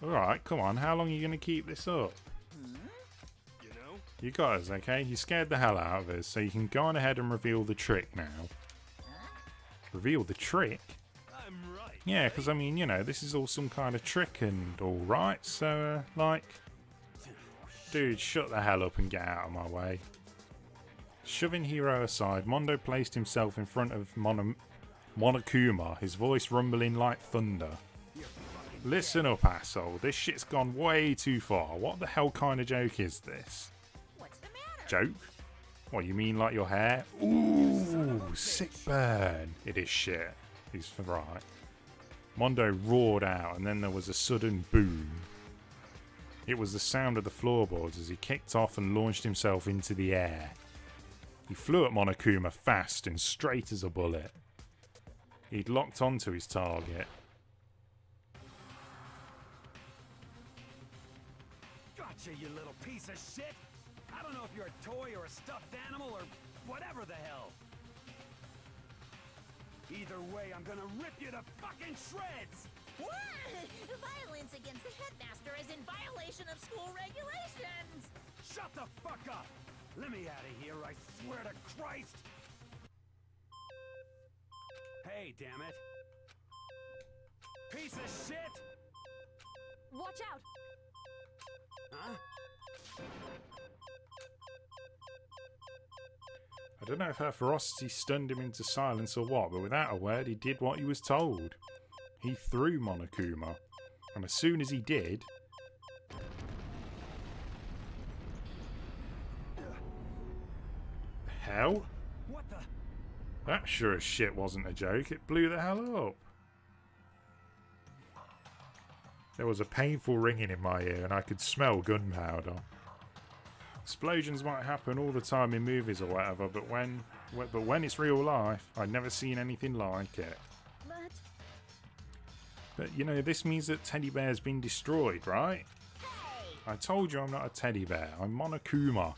Speaker 1: Alright, come on. How long are you going to keep this up?
Speaker 9: You know?
Speaker 1: You got us, okay? You scared the hell out of us, so you can go on ahead and reveal the trick now. Reveal the trick?
Speaker 9: I'm right.
Speaker 1: Yeah, because I mean, you know, this is all some kind of trick and all right, so, like... Dude, shut the hell up and get out of my way. Shoving Hiro aside, Mondo placed himself in front of Monokuma, his voice rumbling like thunder. Listen up, asshole. This shit's gone way too far. What the hell kind of joke is this?
Speaker 5: What's the matter?
Speaker 1: Joke? What, you mean like your hair? Ooh, sick burn. It is shit. He's right. Mondo roared out, and then there was a sudden boom. It was the sound of the floorboards as he kicked off and launched himself into the air. He flew at Monokuma fast and straight as a bullet. He'd locked onto his target.
Speaker 9: Gotcha, you little piece of shit! I don't know if you're a toy or a stuffed animal or whatever the hell. Either way, I'm gonna rip you to fucking shreds!
Speaker 5: What? Violence against the headmaster is in violation of school regulations!
Speaker 9: Shut the fuck up! Let me out of here, I swear to Christ! Hey, damn it! Piece of shit!
Speaker 6: Watch out!
Speaker 9: Huh?
Speaker 1: I don't know if her ferocity stunned him into silence or what, but without a word he did what he was told. He threw Monokuma, and as soon as he did... Hell?
Speaker 9: What the?
Speaker 1: That sure as shit wasn't a joke, it blew the hell up. There was a painful ringing in my ear and I could smell gunpowder. Explosions might happen all the time in movies or whatever, but when it's real life, I'd never seen anything like it. But you know, this means that Teddy Bear's been destroyed, right? I told you I'm not a teddy bear. I'm Monokuma.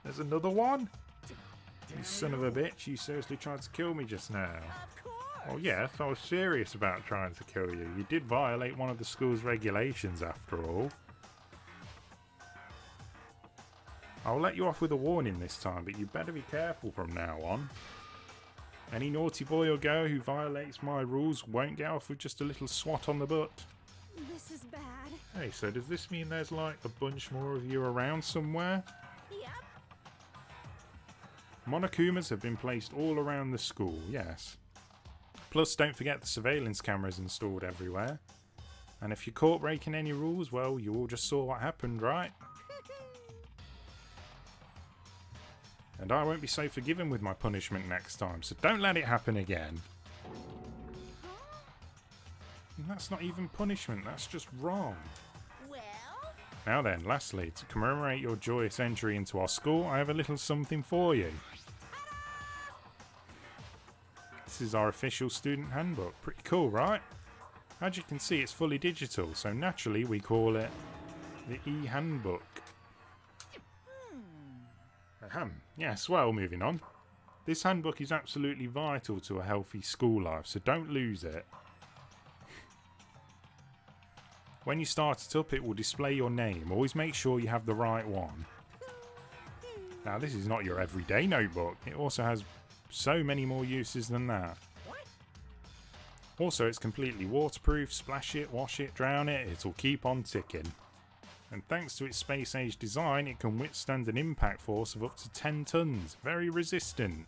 Speaker 1: There's another one? You son of a bitch. You seriously tried to kill me just now.
Speaker 5: Of course!
Speaker 1: Oh yes, I was serious about trying to kill you. You did violate one of the school's regulations after all. I'll let you off with a warning this time, but you better be careful from now on. Any naughty boy or girl who violates my rules won't get off with just a little swat on the butt.
Speaker 6: This is bad.
Speaker 1: Hey, so does this mean there's like a bunch more of you around somewhere?
Speaker 5: Yep.
Speaker 1: Monokumas have been placed all around the school, yes. Plus, don't forget the surveillance cameras installed everywhere. And if you're caught breaking any rules, well, you all just saw what happened, right? And I won't be so forgiving with my punishment next time, so don't let it happen again. And that's not even punishment, that's just wrong.
Speaker 5: Well?
Speaker 1: Now then, lastly, to commemorate your joyous entry into our school, I have a little something for you. This is our official student handbook. Pretty cool, right? As you can see, it's fully digital, so naturally we call it the e-handbook. Ahem. Yes, well, moving on. This handbook is absolutely vital to a healthy school life, so don't lose it. When you start it up, it will display your name. Always make sure you have the right one. Now, this is not your everyday notebook. It also has so many more uses than that. Also, it's completely waterproof. Splash it, wash it, drown it, it'll keep on ticking. And thanks to its space-age design, it can withstand an impact force of up to 10 tons. Very resistant.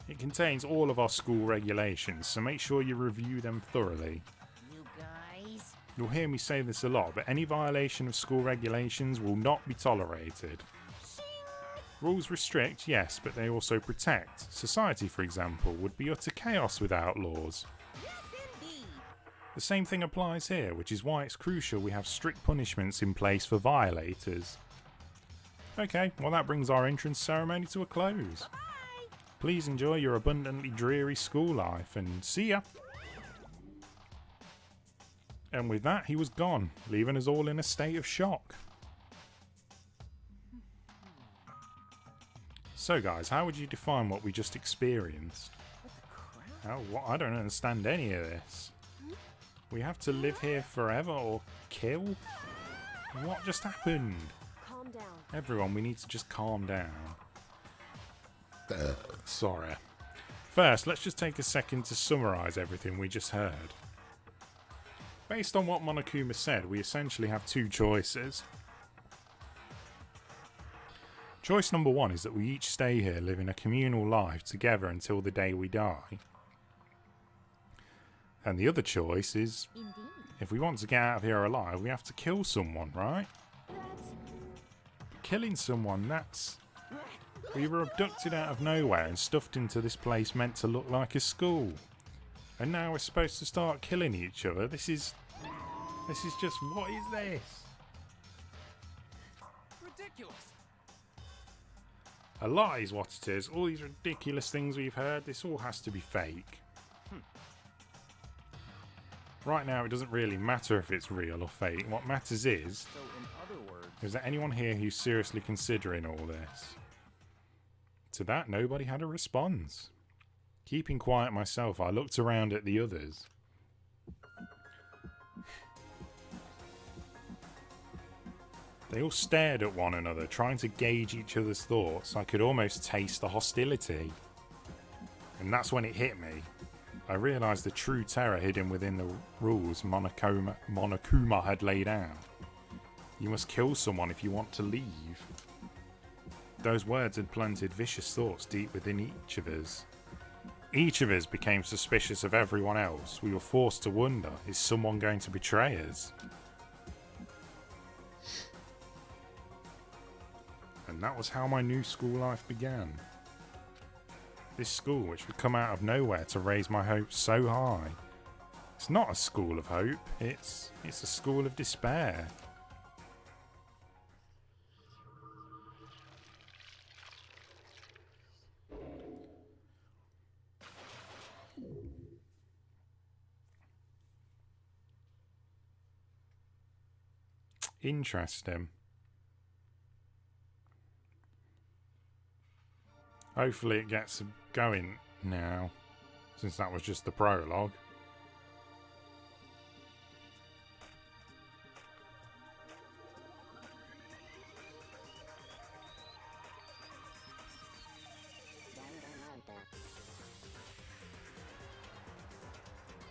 Speaker 1: It contains all of our school regulations, so make sure you review them thoroughly.
Speaker 5: You guys?
Speaker 1: You'll hear me say this a lot, but any violation of school regulations will not be tolerated. Rules restrict, yes, but they also protect. Society, for example, would be utter chaos without laws.
Speaker 5: Yes, indeed!
Speaker 1: The same thing applies here, which is why it's crucial we have strict punishments in place for violators. Okay, well that brings our entrance ceremony to a close.
Speaker 5: Bye-bye!
Speaker 1: Please enjoy your abundantly dreary school life, and see ya! And with that, he was gone, leaving us all in a state of shock. So guys, how would you define what we just experienced? What? I don't understand any of this. We have to live here forever or kill? What just happened?
Speaker 8: Calm down.
Speaker 1: Everyone, we need to just calm down. Sorry. First, let's just take a second to summarise everything we just heard. Based on what Monokuma said, we essentially have two choices. Choice number one is that we each stay here living a communal life together until the day we die. And the other choice is,
Speaker 6: Indeed.
Speaker 1: if we want to get out of here alive, we have to kill someone, right? Killing someone, that's... We were abducted out of nowhere and stuffed into this place meant to look like a school. And now we're supposed to start killing each other. This is just, what is this?
Speaker 3: Ridiculous.
Speaker 1: A lie is what it is. All these ridiculous things we've heard, this all has to be fake. Right now, it doesn't really matter if it's real or fake. What matters is there anyone here who's seriously considering all this? To that, nobody had a response. Keeping quiet myself, I looked around at the others. They all stared at one another, trying to gauge each other's thoughts. I could almost taste the hostility. And that's when it hit me. I realised the true terror hidden within the rules Monokuma had laid out. You must kill someone if you want to leave. Those words had planted vicious thoughts deep within each of us. Each of us became suspicious of everyone else. We were forced to wonder, is someone going to betray us? And that was how my new school life began. This school, which would come out of nowhere to raise my hopes so high. It's not a school of hope, it's a school of despair. Interesting. Hopefully it gets going now, since that was just the prologue.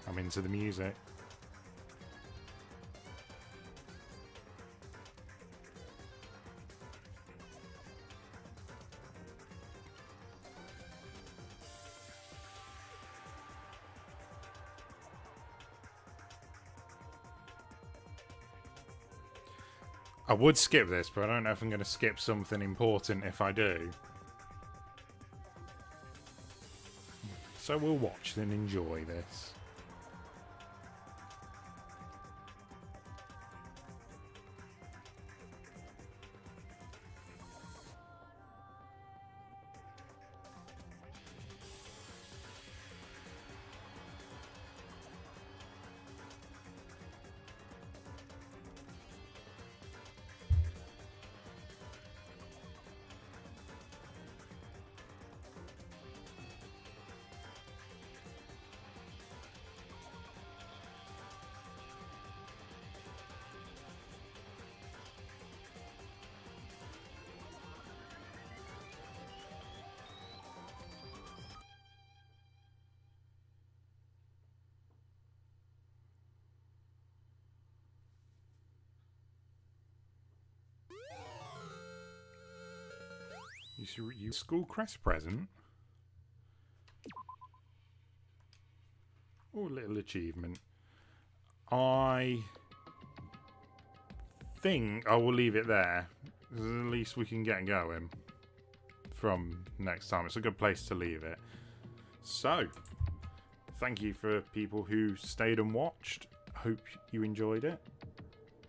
Speaker 1: I'm into the music. I would skip this, but I don't know if I'm going to skip something important if I do. So we'll watch and enjoy this. You school crest present? Oh, little achievement. I think I will leave it there. At least we can get going from next time. It's a good place to leave it. So, thank you for people who stayed and watched. Hope you enjoyed it.